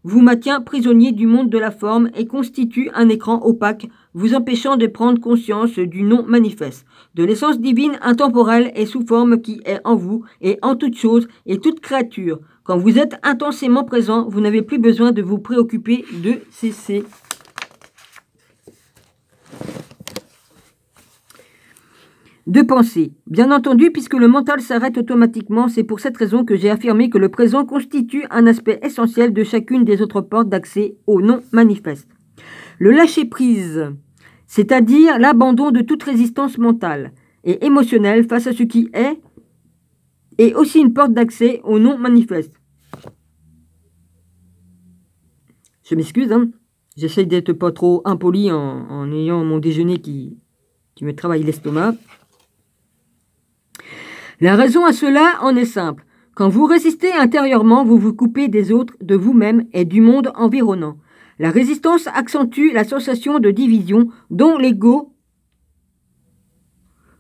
vous maintient prisonnier du monde de la forme et constitue un écran opaque, vous empêchant de prendre conscience du non manifeste, de l'essence divine intemporelle et sous forme qui est en vous et en toute chose et toute créature. Quand vous êtes intensément présent, vous n'avez plus besoin de vous préoccuper de cesser. De penser. Bien entendu, puisque le mental s'arrête automatiquement, c'est pour cette raison que j'ai affirmé que le présent constitue un aspect essentiel de chacune des autres portes d'accès au non manifeste. Le lâcher-prise, c'est-à-dire l'abandon de toute résistance mentale et émotionnelle face à ce qui est aussi une porte d'accès au non manifeste. Je m'excuse, hein. J'essaye d'être pas trop impoli en ayant mon déjeuner qui me travaille l'estomac. La raison à cela en est simple. Quand vous résistez intérieurement, vous vous coupez des autres, de vous-même et du monde environnant. La résistance accentue la sensation de division dont l'ego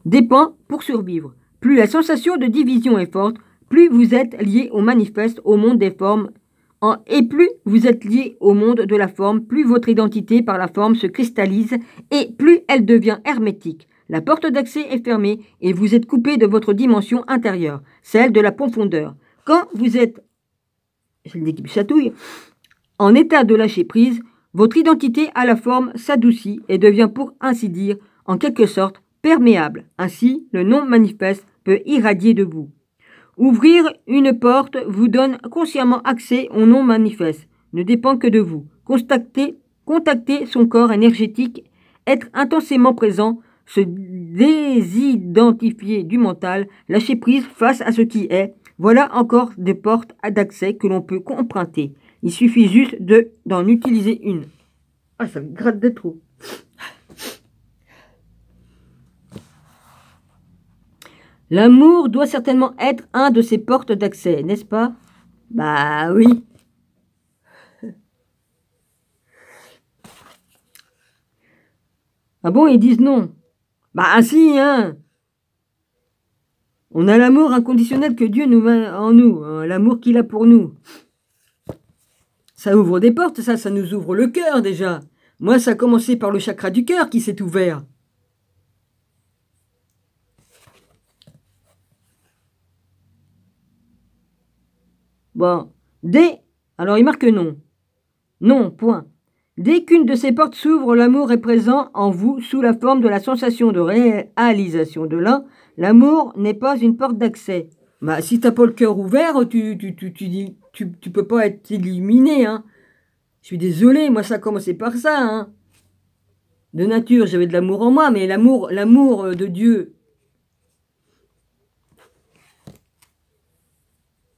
dépend pour survivre. Plus la sensation de division est forte, plus vous êtes lié au manifeste, au monde des formes, et plus vous êtes lié au monde de la forme, plus votre identité par la forme se cristallise et plus elle devient hermétique. La porte d'accès est fermée et vous êtes coupé de votre dimension intérieure, celle de la profondeur. Quand vous êtes, je le dis qui chatouille, en état de lâcher prise, votre identité à la forme s'adoucit et devient pour ainsi dire, en quelque sorte, perméable. Ainsi, le non-manifeste peut irradier de vous. Ouvrir une porte vous donne consciemment accès au non-manifeste, ne dépend que de vous. Contacter son corps énergétique, être intensément présent, se désidentifier du mental, lâcher prise face à ce qui est, voilà encore des portes d'accès que l'on peut emprunter. Il suffit juste d'en utiliser une. Ah, ça me gratte de trop. L'amour doit certainement être un de ces portes d'accès, n'est-ce pas? Bah oui. Ah bon, ils disent non. Bah si, hein. On a l'amour inconditionnel que Dieu nous met en nous, hein, l'amour qu'il a pour nous. Ça ouvre des portes, ça nous ouvre le cœur déjà. Moi, ça a commencé par le chakra du cœur qui s'est ouvert. Bon, alors il marque non. Non, point. Dès qu'une de ces portes s'ouvre, l'amour est présent en vous sous la forme de la sensation de réalisation de l'un. L'amour n'est pas une porte d'accès. Bah, si t'as pas le cœur ouvert, tu peux pas être éliminé, hein. Je suis désolé, moi ça a commencé par ça, hein. De nature, j'avais de l'amour en moi, mais l'amour de Dieu.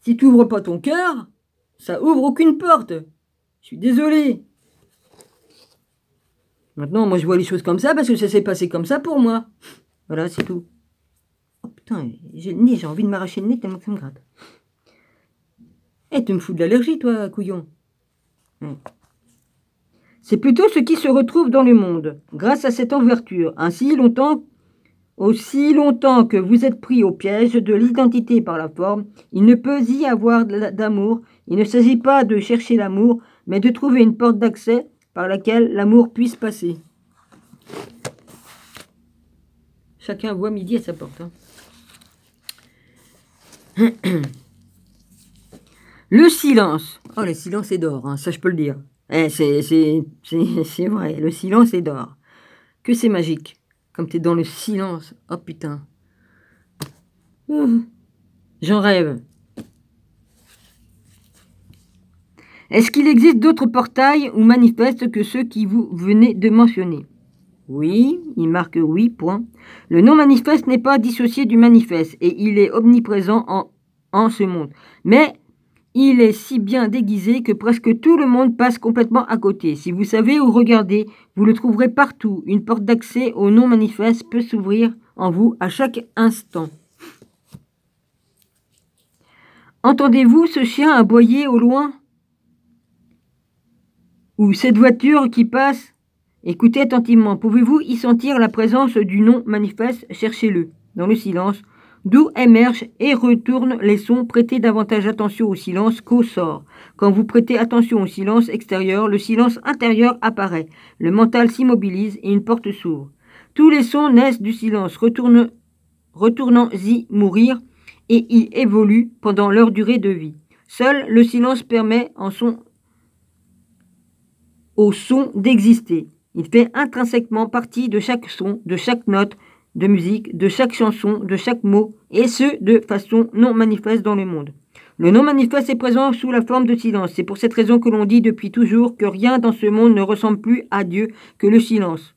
Si tu n'ouvres pas ton cœur, ça ouvre aucune porte. Je suis désolé. Maintenant, moi, je vois les choses comme ça parce que ça s'est passé comme ça pour moi. Voilà, c'est tout. Oh putain, j'ai le nez, j'ai envie de m'arracher le nez tellement que ça me gratte. Eh, tu me fous de l'allergie, toi, couillon. C'est plutôt ce qui se retrouve dans le monde, grâce à cette ouverture. Ainsi, longtemps Aussi longtemps que vous êtes pris au piège de l'identité par la forme, il ne peut y avoir d'amour. Il ne s'agit pas de chercher l'amour, mais de trouver une porte d'accès par laquelle l'amour puisse passer. Chacun voit midi à sa porte. Hein. Le silence. Oh, le silence est d'or, hein, ça je peux le dire. C'est vrai, le silence est d'or. Que c'est magique. Comme t'es dans le silence. Oh putain. J'en rêve. Est-ce qu'il existe d'autres portails ou manifestes que ceux qui vous venez de mentionner? Oui, il marque oui, point. Le non-manifeste n'est pas dissocié du manifeste et il est omniprésent en ce monde. Mais il est si bien déguisé que presque tout le monde passe complètement à côté. Si vous savez où regarder, vous le trouverez partout. Une porte d'accès au non-manifeste peut s'ouvrir en vous à chaque instant. Entendez-vous ce chien aboyer au loin? Ou cette voiture qui passe? Écoutez attentivement. Pouvez-vous y sentir la présence du non-manifeste? Cherchez-le dans le silence, d'où émergent et retournent les sons. Prêtez davantage attention au silence qu'au sort. Quand vous prêtez attention au silence extérieur, le silence intérieur apparaît. Le mental s'immobilise et une porte s'ouvre. Tous les sons naissent du silence, retournant-y mourir et y évoluent pendant leur durée de vie. Seul le silence permet au son d'exister. Il fait intrinsèquement partie de chaque son, de chaque note de musique, de chaque chanson, de chaque mot, et ce, de façon non manifeste dans le monde. Le non manifeste est présent sous la forme de silence. C'est pour cette raison que l'on dit depuis toujours que rien dans ce monde ne ressemble plus à Dieu que le silence.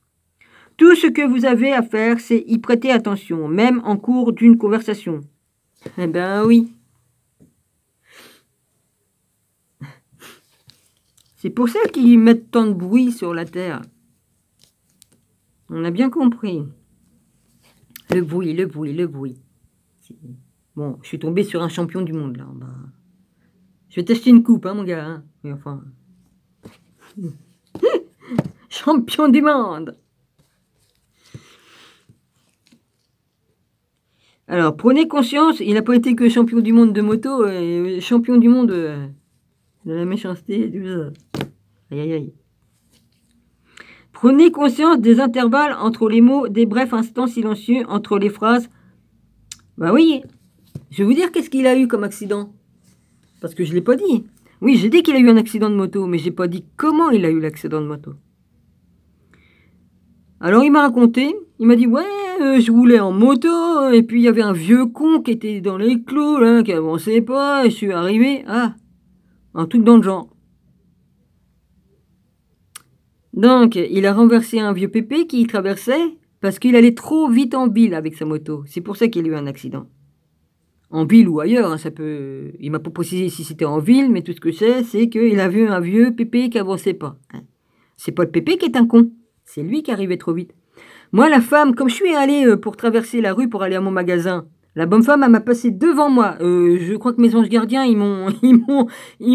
Tout ce que vous avez à faire, c'est y prêter attention, même en cours d'une conversation. Eh ben oui. C'est pour ça qu'ils mettent tant de bruit sur la terre. On a bien compris. Le bruit, le bruit, le bruit. Bon, je suis tombé sur un champion du monde, là. Bah, je vais t'acheter une coupe, hein, mon gars. Hein. Mais enfin... champion du monde. Alors, prenez conscience, il n'a pas été que champion du monde de moto, champion du monde de la méchanceté et tout ça. Aïe, aïe, aïe. Prenez conscience des intervalles entre les mots, des brefs instants silencieux entre les phrases. Bah oui, je vais vous dire qu'est-ce qu'il a eu comme accident. Parce que je ne l'ai pas dit. Oui, j'ai dit qu'il a eu un accident de moto, mais je n'ai pas dit comment il a eu l'accident de moto. Alors il m'a raconté, il m'a dit, ouais, je roulais en moto, et puis il y avait un vieux con qui était dans les clous, là, qui avançait pas, et je suis arrivé, un truc dans le genre. Donc, il a renversé un vieux pépé qui traversait parce qu'il allait trop vite en ville avec sa moto. C'est pour ça qu'il a eu un accident. En ville ou ailleurs, hein, ça peut... Il m'a pas précisé si c'était en ville, mais tout ce que c'est qu'il a vu un vieux pépé qui avançait pas. Hein. C'est pas le pépé qui est un con, c'est lui qui arrivait trop vite. Moi, la femme, comme je suis allée pour traverser la rue pour aller à mon magasin, la bonne femme, elle m'a passé devant moi. Je crois que mes anges gardiens, ils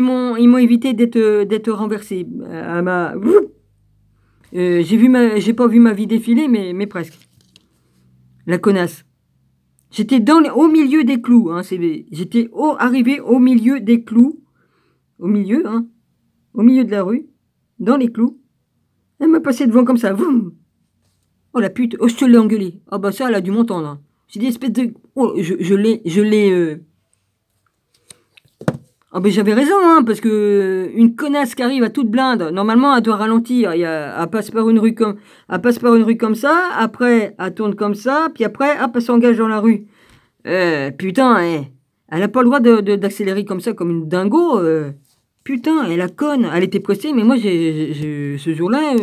m'ont évité d'être renversé. Elle m'a... j'ai pas vu ma vie défiler, mais presque. La connasse. J'étais au milieu des clous. Hein, j'étais arrivé au milieu des clous. Au milieu de la rue. Dans les clous. Elle m'a passé devant comme ça. Voum. Oh la pute. Oh, je te l'ai engueulé. Ah bah ça, elle a dû m'entendre. J'ai des espèces de... Oh, je l'ai... Ah ben j'avais raison, hein, parce que une connasse qui arrive à toute blinde, normalement elle doit ralentir, elle passe par une rue comme ça, après elle tourne comme ça, puis après hop, elle s'engage dans la rue. Putain, elle a pas le droit d'accélérer comme ça, comme une dingo. Putain, elle a conne, elle était pressée, mais moi ce jour-là,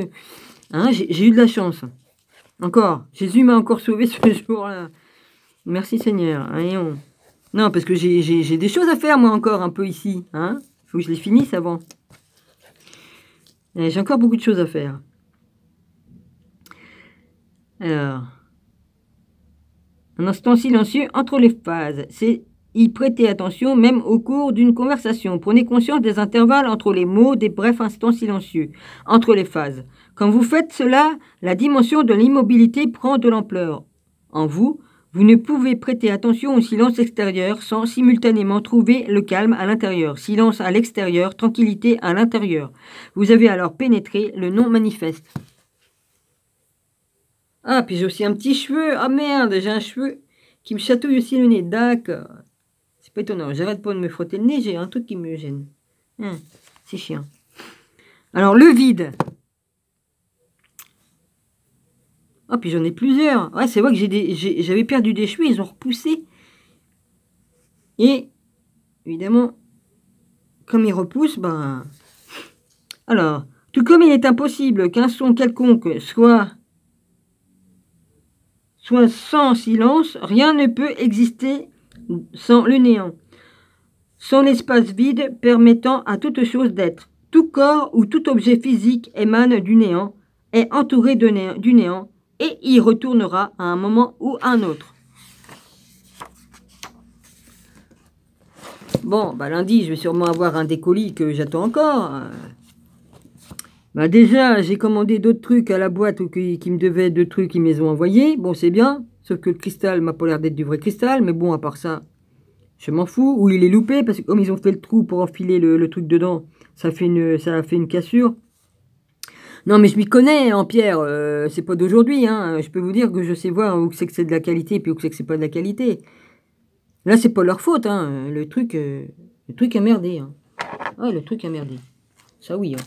j'ai eu de la chance. Encore, Jésus m'a encore sauvé ce jour-là. Merci Seigneur. Allez, non, parce que j'ai des choses à faire, moi, encore, un peu ici. Hein, faut que je les finisse avant. J'ai encore beaucoup de choses à faire. Alors. Un instant silencieux entre les phases. C'est y prêter attention, même au cours d'une conversation. Prenez conscience des intervalles entre les mots, des brefs instants silencieux, entre les phases. Quand vous faites cela, la dimension de l'immobilité prend de l'ampleur. en vous, vous ne pouvez prêter attention au silence extérieur sans simultanément trouver le calme à l'intérieur. Silence à l'extérieur, tranquillité à l'intérieur. Vous avez alors pénétré le non manifeste. Ah, puis j'ai aussi un petit cheveu. Ah merde, j'ai un cheveu qui me chatouille aussi le nez. D'accord. C'est pas étonnant. J'arrête pas de me frotter le nez, j'ai un truc qui me gêne. C'est chiant. Alors, le vide. Ah, puis j'en ai plusieurs. Ouais, c'est vrai que j'avais perdu des cheveux, ils ont repoussé. Et, évidemment, comme ils repoussent, ben... Alors, tout comme il est impossible qu'un son quelconque soit sans silence, rien ne peut exister sans le néant. Sans l'espace vide permettant à toute chose d'être. Tout corps ou tout objet physique émane du néant, est entouré du néant, et y retournera à un moment ou à un autre. Bon, bah lundi, je vais sûrement avoir un des colis que j'attends encore. Bah déjà, j'ai commandé d'autres trucs à la boîte qui me devaient de trucs qu'ils me les ont envoyés. Bon, c'est bien, sauf que le cristal m'a pas l'air d'être du vrai cristal, mais bon, à part ça, je m'en fous. Ou il est loupé, parce que comme ils ont fait le trou pour enfiler le truc dedans, ça a fait une cassure. Non, mais je m'y connais en pierre, c'est pas d'aujourd'hui, hein. Je peux vous dire que je sais voir où c'est que c'est de la qualité, puis où c'est que c'est pas de la qualité. Là, c'est pas leur faute, hein. Le truc a merdé, hein. Ah, le truc a merdé. Ça oui, hein.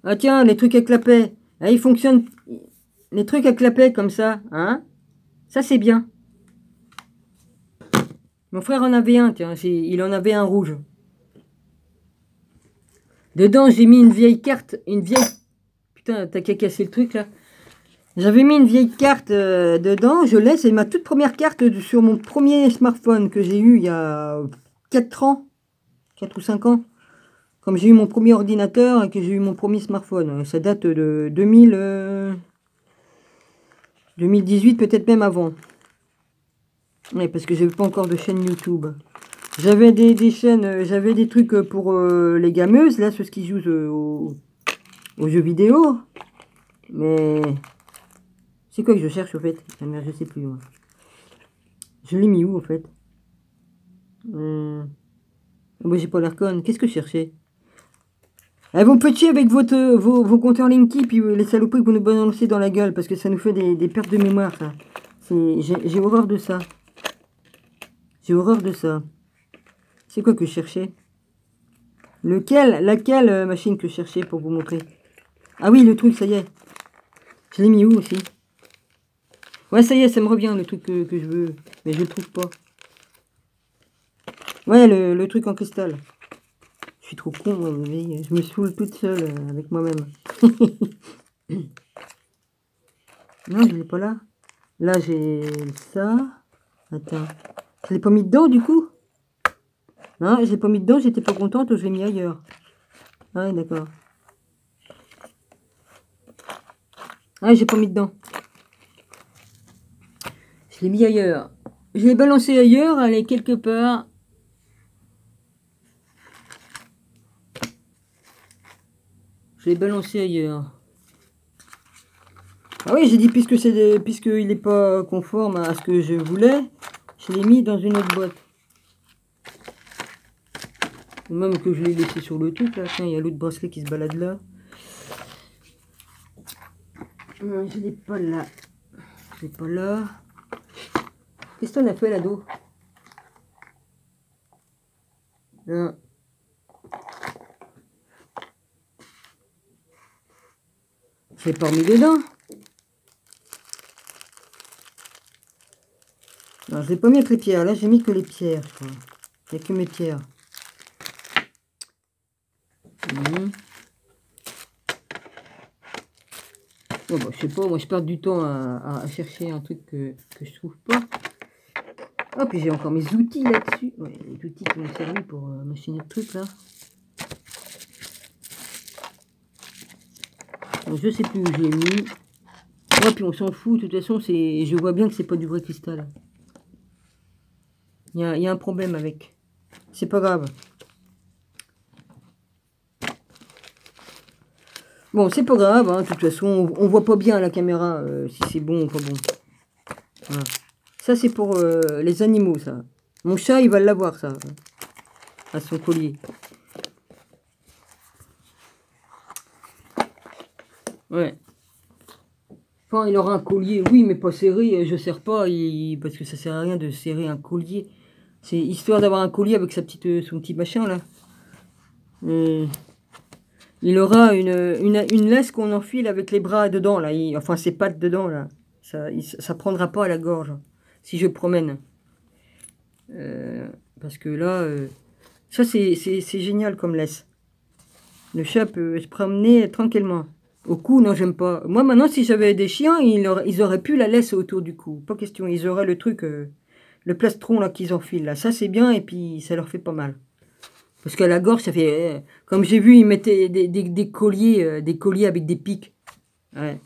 Ah tiens, les trucs à clapet. Ah, ils fonctionnent. Les trucs à clapet comme ça, hein. Ça, c'est bien. Mon frère en avait un, tiens. Il en avait un rouge. Dedans, j'ai mis une vieille carte. Putain, t'as qu'à casser le truc, là. J'avais mis une vieille carte dedans. Je l'ai. C'est ma toute première carte sur mon premier smartphone que j'ai eu il y a 4 ans. 4 ou 5 ans. Comme j'ai eu mon premier ordinateur et que j'ai eu mon premier smartphone. Ça date de 2018, peut-être même avant. Ouais, parce que j'avais pas encore de chaîne YouTube. J'avais des chaînes, j'avais des trucs pour les gameuses, là, ceux qui jouent aux jeux vidéo. Mais c'est quoi que je cherche, au fait? Ah merde, je sais plus, moi. Je l'ai mis où, en fait? Moi, j'ai pas l'air conne. Qu'est-ce que je cherchais? Elles vont petit avec vos compteurs Linky, puis les saloperies que vous nous balancez dans la gueule, parce que ça nous fait des pertes de mémoire, ça. J'ai horreur de ça. J'ai horreur de ça. C'est quoi que je cherchais? Laquelle machine que je cherchais pour vous montrer? Ah oui, le truc, ça y est. Je l'ai mis où aussi? Ouais, ça y est, ça me revient, le truc que je veux. Mais je le trouve pas. Ouais, le truc en cristal. Je suis trop con, moi, vous voyez. Je me saoule toute seule avec moi-même. Non, je l'ai pas là. Là, j'ai ça. Attends. Je l'ai pas mis dedans, du coup? Non, je l'ai pas mis dedans, j'étais pas contente, je l'ai mis ailleurs. Ah, ouais, d'accord. Ah, j'ai pas mis dedans. Je l'ai mis ailleurs. Je l'ai balancé ailleurs, elle est quelque part. Je l'ai balancé ailleurs. Ah oui, j'ai dit puisqu'il n'est pas conforme à ce que je voulais, je l'ai mis dans une autre boîte. Ou même que je l'ai laissé sur le truc là. Tiens, il y a l'autre bracelet qui se balade là. Non, je l'ai pas là. Je l'ai pas là. Qu'est-ce qu'on a fait là-dos? Non. Je l'ai pas remis dedans. Non, je vais pas mettre les pierres. Là, j'ai mis que les pierres, je crois. Il n'y a que mes pierres. Bon, bah, je sais pas, moi je perds du temps à chercher un truc que je trouve pas. Oh, puis j'ai encore mes outils là-dessus. Ouais, les outils qui m'ont servi pour machiner le truc là. Donc, je sais plus où je l'ai mis. Ouais, puis on s'en fout, de toute façon, je vois bien que c'est pas du vrai cristal. Il y a un problème avec. C'est pas grave. Bon, c'est pas grave, hein, de toute façon, on voit pas bien à la caméra si c'est bon ou pas bon. Voilà. Ça, c'est pour les animaux, ça. Mon chat, il va l'avoir, ça, à son collier. Ouais. Enfin, il aura un collier, oui, mais pas serré. Je serre pas, parce que ça sert à rien de serrer un collier. C'est histoire d'avoir un collier avec son petit machin, là. Il aura une laisse qu'on enfile avec les bras dedans, là. Enfin, ses pattes dedans, là. Ça prendra pas à la gorge, si je promène. Parce que là, ça, c'est génial comme laisse. Le chat peut se promener tranquillement. Au cou, non, j'aime pas. Moi, maintenant, si j'avais des chiens, ils auraient pu la laisse autour du cou. Pas question. Ils auraient le truc, le plastron, là, qu'ils enfilent, là. Ça, c'est bien, et puis, ça leur fait pas mal. Parce qu'à la gorge, ça fait... comme j'ai vu, ils mettaient des colliers avec des pics. Ouais.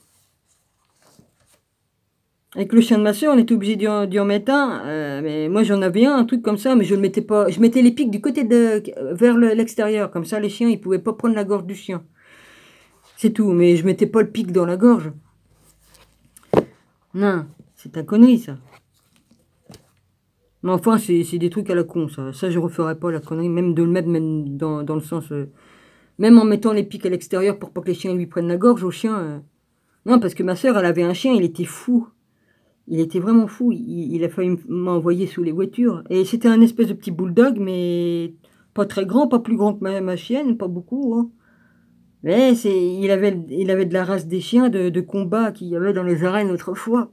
Avec le chien de ma soeur, on était obligé d'y en mettre un. Mais moi, j'en avais un truc comme ça, mais je le mettais pas. Je mettais les pics du côté vers l'extérieur. Comme ça, les chiens, ils pouvaient pas prendre la gorge du chien. C'est tout, mais je mettais pas le pic dans la gorge. Non, c'est un connerie, ça. Mais enfin, c'est des trucs à la con, ça. Ça, je referais pas la connerie, même de le mettre même dans le sens... même en mettant les pics à l'extérieur pour pas que les chiens lui prennent la gorge au chien. Non, parce que ma soeur, elle avait un chien, il était fou. Il était vraiment fou. Il a failli m'envoyer sous les voitures. Et c'était un espèce de petit bulldog, mais pas très grand, pas plus grand que ma chienne, pas beaucoup. Hein. Mais il avait de la race des chiens de combat qu'il y avait dans les arènes autrefois.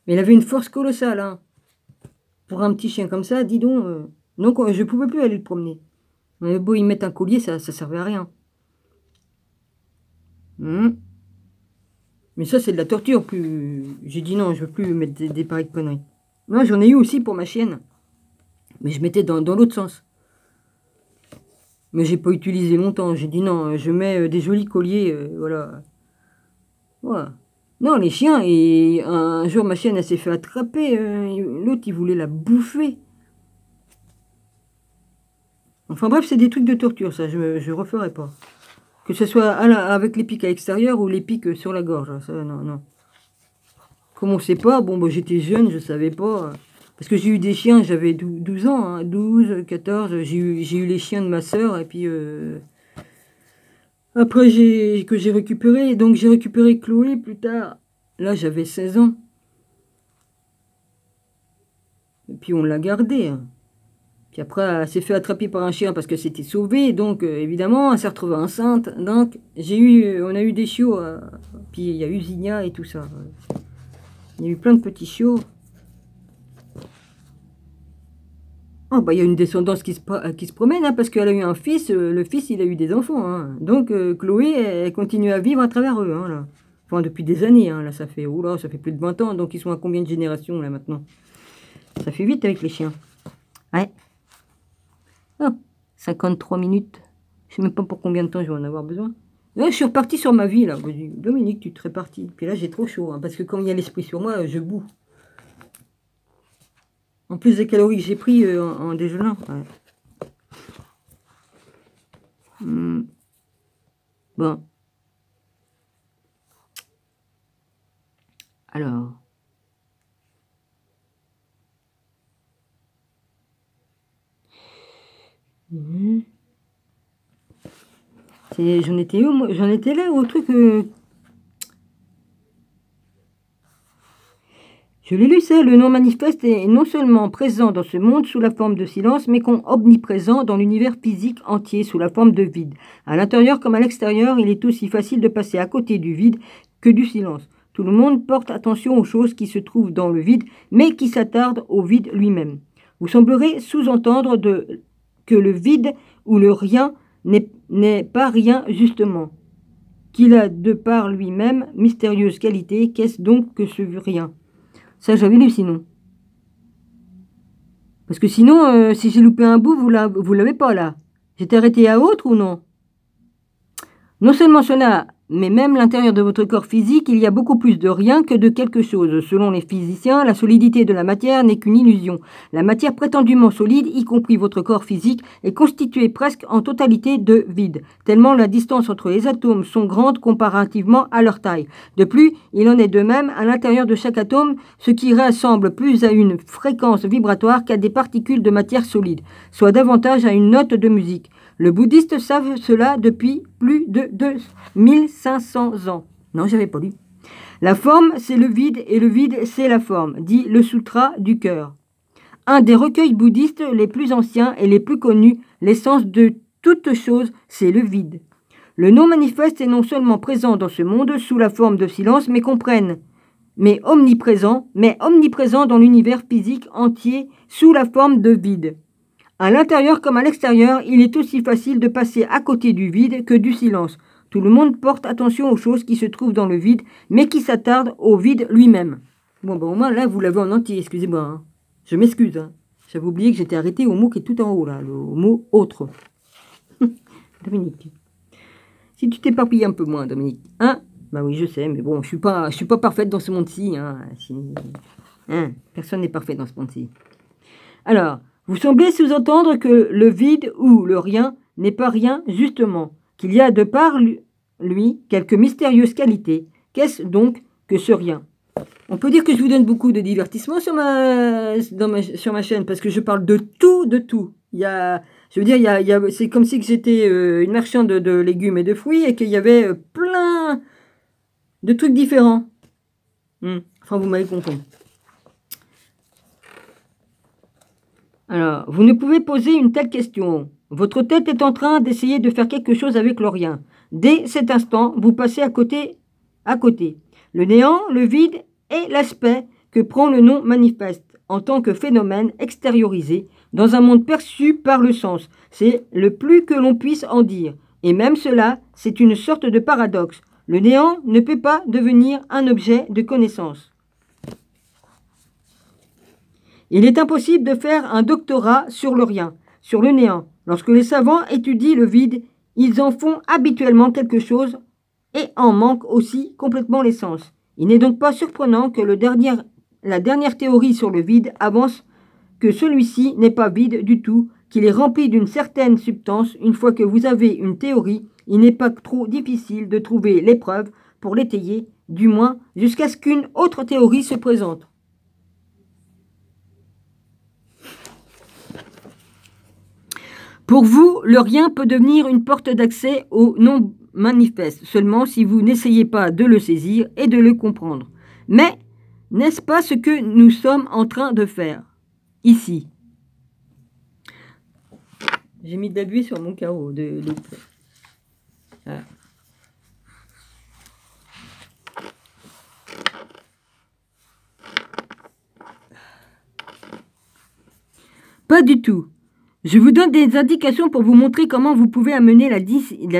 Mais il avait une force colossale, hein. Pour un petit chien comme ça, dis donc. Donc, je pouvais plus aller le promener. On beau y mettre un collier, ça servait à rien. Mais ça, c'est de la torture. J'ai dit non, je veux plus mettre des pareilles conneries. Moi, j'en ai eu aussi pour ma chienne. Mais je mettais dans l'autre sens. Mais j'ai pas utilisé longtemps. J'ai dit non, je mets des jolis colliers. Voilà. Voilà. Non, les chiens, et un jour, ma chienne, elle s'est fait attraper. L'autre, il voulait la bouffer. Enfin bref, c'est des trucs de torture, ça. Je referai pas. Que ce soit avec les pics à l'extérieur ou les pics sur la gorge. Ça, non, non. Comme on sait pas, bon, bah, j'étais jeune, je savais pas. Parce que j'ai eu des chiens, j'avais 12 ans, hein, 12, 14. J'ai eu les chiens de ma soeur, et puis... après, que j'ai récupéré. Donc, j'ai récupéré Chloé plus tard. Là, j'avais 16 ans. Et puis, on l'a gardée. Hein. Puis après, elle s'est fait attraper par un chien parce que c'était sauvé. Donc, évidemment, elle s'est retrouvée enceinte. Donc, on a eu des chiots. Puis, il y a eu Zigna et tout ça. Il y a eu plein de petits chiots. Oh, bah, il y a une descendance qui se promène, hein, parce qu'elle a eu un fils. Le fils, il a eu des enfants. Hein. Donc, Chloé, elle continue à vivre à travers eux. Hein, là. Enfin, depuis des années. Hein, là, ça fait plus de 20 ans. Donc, ils sont à combien de générations, là, maintenant? Ça fait vite avec les chiens. Ouais. Oh, 53 minutes. Je sais même pas pour combien de temps je vais en avoir besoin. Là, je suis reparti sur ma vie, là. Dominique, tu te répartis. Puis là, j'ai trop chaud. Hein, parce que quand il y a l'esprit sur moi, je boue. En plus des calories que j'ai pris en déjeunant. Ouais. Bon. Alors. J'en étais où, moi? J'en étais là au truc... Je l'ai lu, ça, le non manifeste est non seulement présent dans ce monde sous la forme de silence, mais omniprésent dans l'univers physique entier sous la forme de vide. À l'intérieur comme à l'extérieur, il est aussi facile de passer à côté du vide que du silence. Tout le monde porte attention aux choses qui se trouvent dans le vide, mais qui s'attardent au vide lui-même. Vous semblerez sous-entendre que le vide ou le rien n'est pas rien justement, qu'il a de par lui-même mystérieuse qualité. Qu'est-ce donc que ce rien? Ça, j'avais lu sinon. Parce que sinon, si j'ai loupé un bout, vous l'avez pas là. J'étais arrêté à autre ou non? Non seulement cela, mais même l'intérieur de votre corps physique, il y a beaucoup plus de rien que de quelque chose. Selon les physiciens, la solidité de la matière n'est qu'une illusion. La matière prétendument solide, y compris votre corps physique, est constituée presque en totalité de vide, tellement la distance entre les atomes sont grandes comparativement à leur taille. De plus, il en est de même à l'intérieur de chaque atome, ce qui ressemble plus à une fréquence vibratoire qu'à des particules de matière solide, soit davantage à une note de musique. Le bouddhiste savent cela depuis plus de 2500 ans. Non, j'avais pas lu. La forme, c'est le vide, et le vide, c'est la forme, dit le Sutra du cœur. Un des recueils bouddhistes les plus anciens et les plus connus, l'essence de toute chose, c'est le vide. Le non manifeste est non seulement présent dans ce monde sous la forme de silence, mais omniprésent dans l'univers physique entier sous la forme de vide. À l'intérieur comme à l'extérieur, il est aussi facile de passer à côté du vide que du silence. Tout le monde porte attention aux choses qui se trouvent dans le vide, mais qui s'attardent au vide lui-même. Bon, au moins là, vous l'avez en entier, excusez-moi. Hein. Je m'excuse. Hein. J'avais oublié que j'étais arrêté au mot qui est tout en haut, là, le mot autre. Dominique. Si tu t'éparpilles un peu moins, Dominique. Hein? Bah oui, je sais, mais bon, je suis pas parfaite dans ce monde-ci. Hein. Personne n'est parfait dans ce monde-ci. Alors, vous semblez sous-entendre que le vide ou le rien n'est pas rien, justement, qu'il y a de par lui quelque mystérieuse qualité. Qu'est-ce donc que ce rien? On peut dire que je vous donne beaucoup de divertissement sur ma chaîne, parce que je parle de tout, de tout. C'est comme si j'étais une marchande de légumes et de fruits, et qu'il y avait plein de trucs différents. Enfin, vous m'avez compris. Alors, vous ne pouvez poser une telle question. Votre tête est en train d'essayer de faire quelque chose avec le rien. Dès cet instant, vous passez à côté. Le néant, le vide est l'aspect que prend le non manifeste en tant que phénomène extériorisé dans un monde perçu par le sens. C'est le plus que l'on puisse en dire. Et même cela, c'est une sorte de paradoxe. Le néant ne peut pas devenir un objet de connaissance. Il est impossible de faire un doctorat sur le rien, sur le néant. Lorsque les savants étudient le vide, ils en font habituellement quelque chose et en manquent aussi complètement l'essence. Il n'est donc pas surprenant que la dernière théorie sur le vide avance que celui-ci n'est pas vide du tout, qu'il est rempli d'une certaine substance. Une fois que vous avez une théorie, il n'est pas trop difficile de trouver les preuves pour l'étayer, du moins jusqu'à ce qu'une autre théorie se présente. Pour vous, le rien peut devenir une porte d'accès au non-manifeste, seulement si vous n'essayez pas de le saisir et de le comprendre. Mais n'est-ce pas ce que nous sommes en train de faire ici? J'ai mis de la buée sur mon carreau de loupe. Voilà. Pas du tout. Je vous donne des indications pour vous montrer comment vous pouvez amener la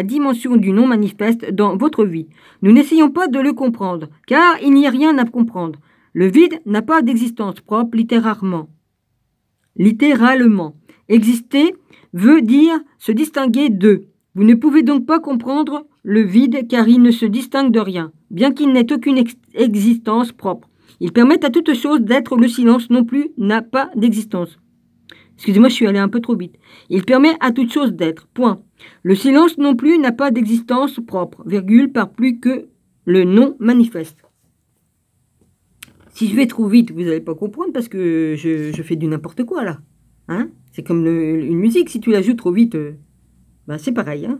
dimension du non-manifeste dans votre vie. Nous n'essayons pas de le comprendre, car il n'y a rien à comprendre. Le vide n'a pas d'existence propre littéralement. Exister veut dire se distinguer d'eux. Vous ne pouvez donc pas comprendre le vide car il ne se distingue de rien, bien qu'il n'ait aucune existence propre. Il permet à toute chose d'être, le silence non plus n'a pas d'existence. Excusez-moi, je suis allé un peu trop vite. Il permet à toute chose d'être, point. Le silence non plus n'a pas d'existence propre, virgule, par plus que le non manifeste. Si je vais trop vite, vous n'allez pas comprendre parce que je fais du n'importe quoi là. Hein? C'est comme une musique, si tu la joues trop vite, c'est pareil. Hein?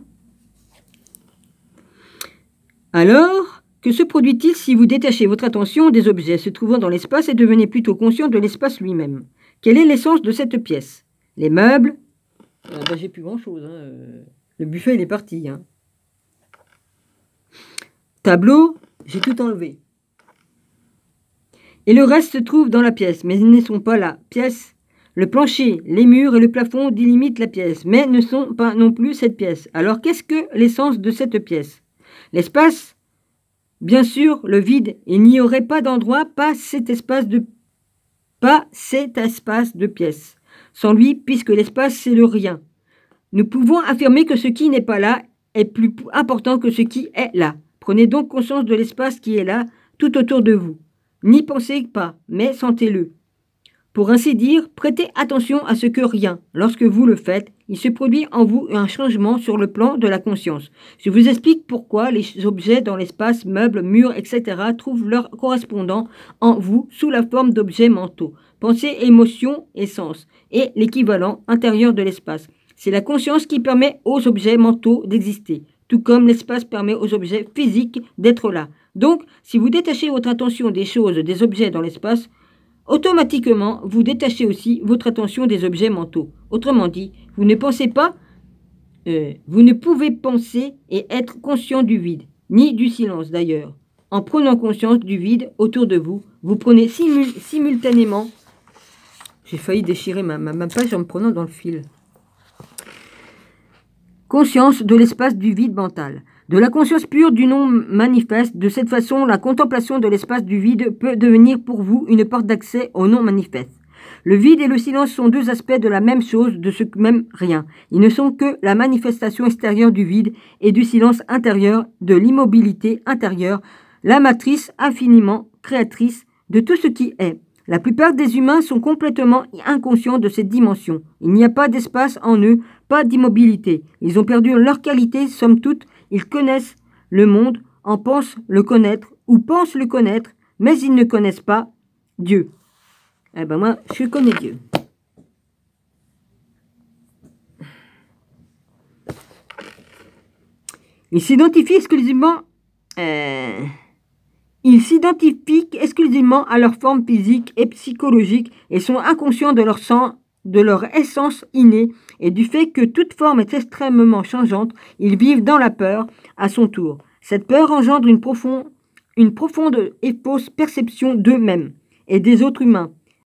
Alors, que se produit-il si vous détachez votre attention des objets se trouvant dans l'espace et devenez plutôt conscient de l'espace lui-même? Quelle est l'essence de cette pièce? Les meubles? J'ai plus grand-chose. Hein. Le buffet, il est parti. Hein. Tableau, j'ai tout enlevé. Et le reste se trouve dans la pièce, mais ils ne sont pas là. Pièce, le plancher, les murs et le plafond délimitent la pièce, mais ne sont pas non plus cette pièce. Alors, qu'est-ce que l'essence de cette pièce? L'espace? Bien sûr, le vide. Il n'y aurait pas d'endroit, pas cet espace de pièce. Sans lui, puisque l'espace, c'est le rien. Nous pouvons affirmer que ce qui n'est pas là est plus important que ce qui est là. Prenez donc conscience de l'espace qui est là, tout autour de vous. N'y pensez pas, mais sentez-le. Pour ainsi dire, prêtez attention à ce que rien, lorsque vous le faites, il se produit en vous un changement sur le plan de la conscience. Je vous explique pourquoi les objets dans l'espace, meubles, murs, etc. trouvent leur correspondant en vous sous la forme d'objets mentaux. Pensée, émotion et sens, et l'équivalent intérieur de l'espace. C'est la conscience qui permet aux objets mentaux d'exister, tout comme l'espace permet aux objets physiques d'être là. Donc, si vous détachez votre attention des choses, des objets dans l'espace, automatiquement, vous détachez aussi votre attention des objets mentaux. Autrement dit, vous ne pensez pas, vous ne pouvez penser et être conscient du vide, ni du silence d'ailleurs. En prenant conscience du vide autour de vous, vous prenez simultanément... J'ai failli déchirer ma page en me prenant dans le fil. Conscience de l'espace du vide mental. De la conscience pure du non manifeste, de cette façon, la contemplation de l'espace du vide peut devenir pour vous une porte d'accès au non manifeste. Le vide et le silence sont deux aspects de la même chose, de ce même rien. Ils ne sont que la manifestation extérieure du vide et du silence intérieur, de l'immobilité intérieure, la matrice infiniment créatrice de tout ce qui est. La plupart des humains sont complètement inconscients de cette dimension. Il n'y a pas d'espace en eux, pas d'immobilité. Ils ont perdu leur qualité, somme toute. Ils connaissent le monde, en pensent le connaître ou pensent le connaître, mais ils ne connaissent pas Dieu. Eh ben moi, je connais Dieu. Ils s'identifient exclusivement à leur forme physique et psychologique et sont inconscients de leur essence innée et du fait que toute forme est extrêmement changeante. Ils vivent dans la peur à son tour. Cette peur engendre une profonde et fausse perception d'eux-mêmes et des autres humains.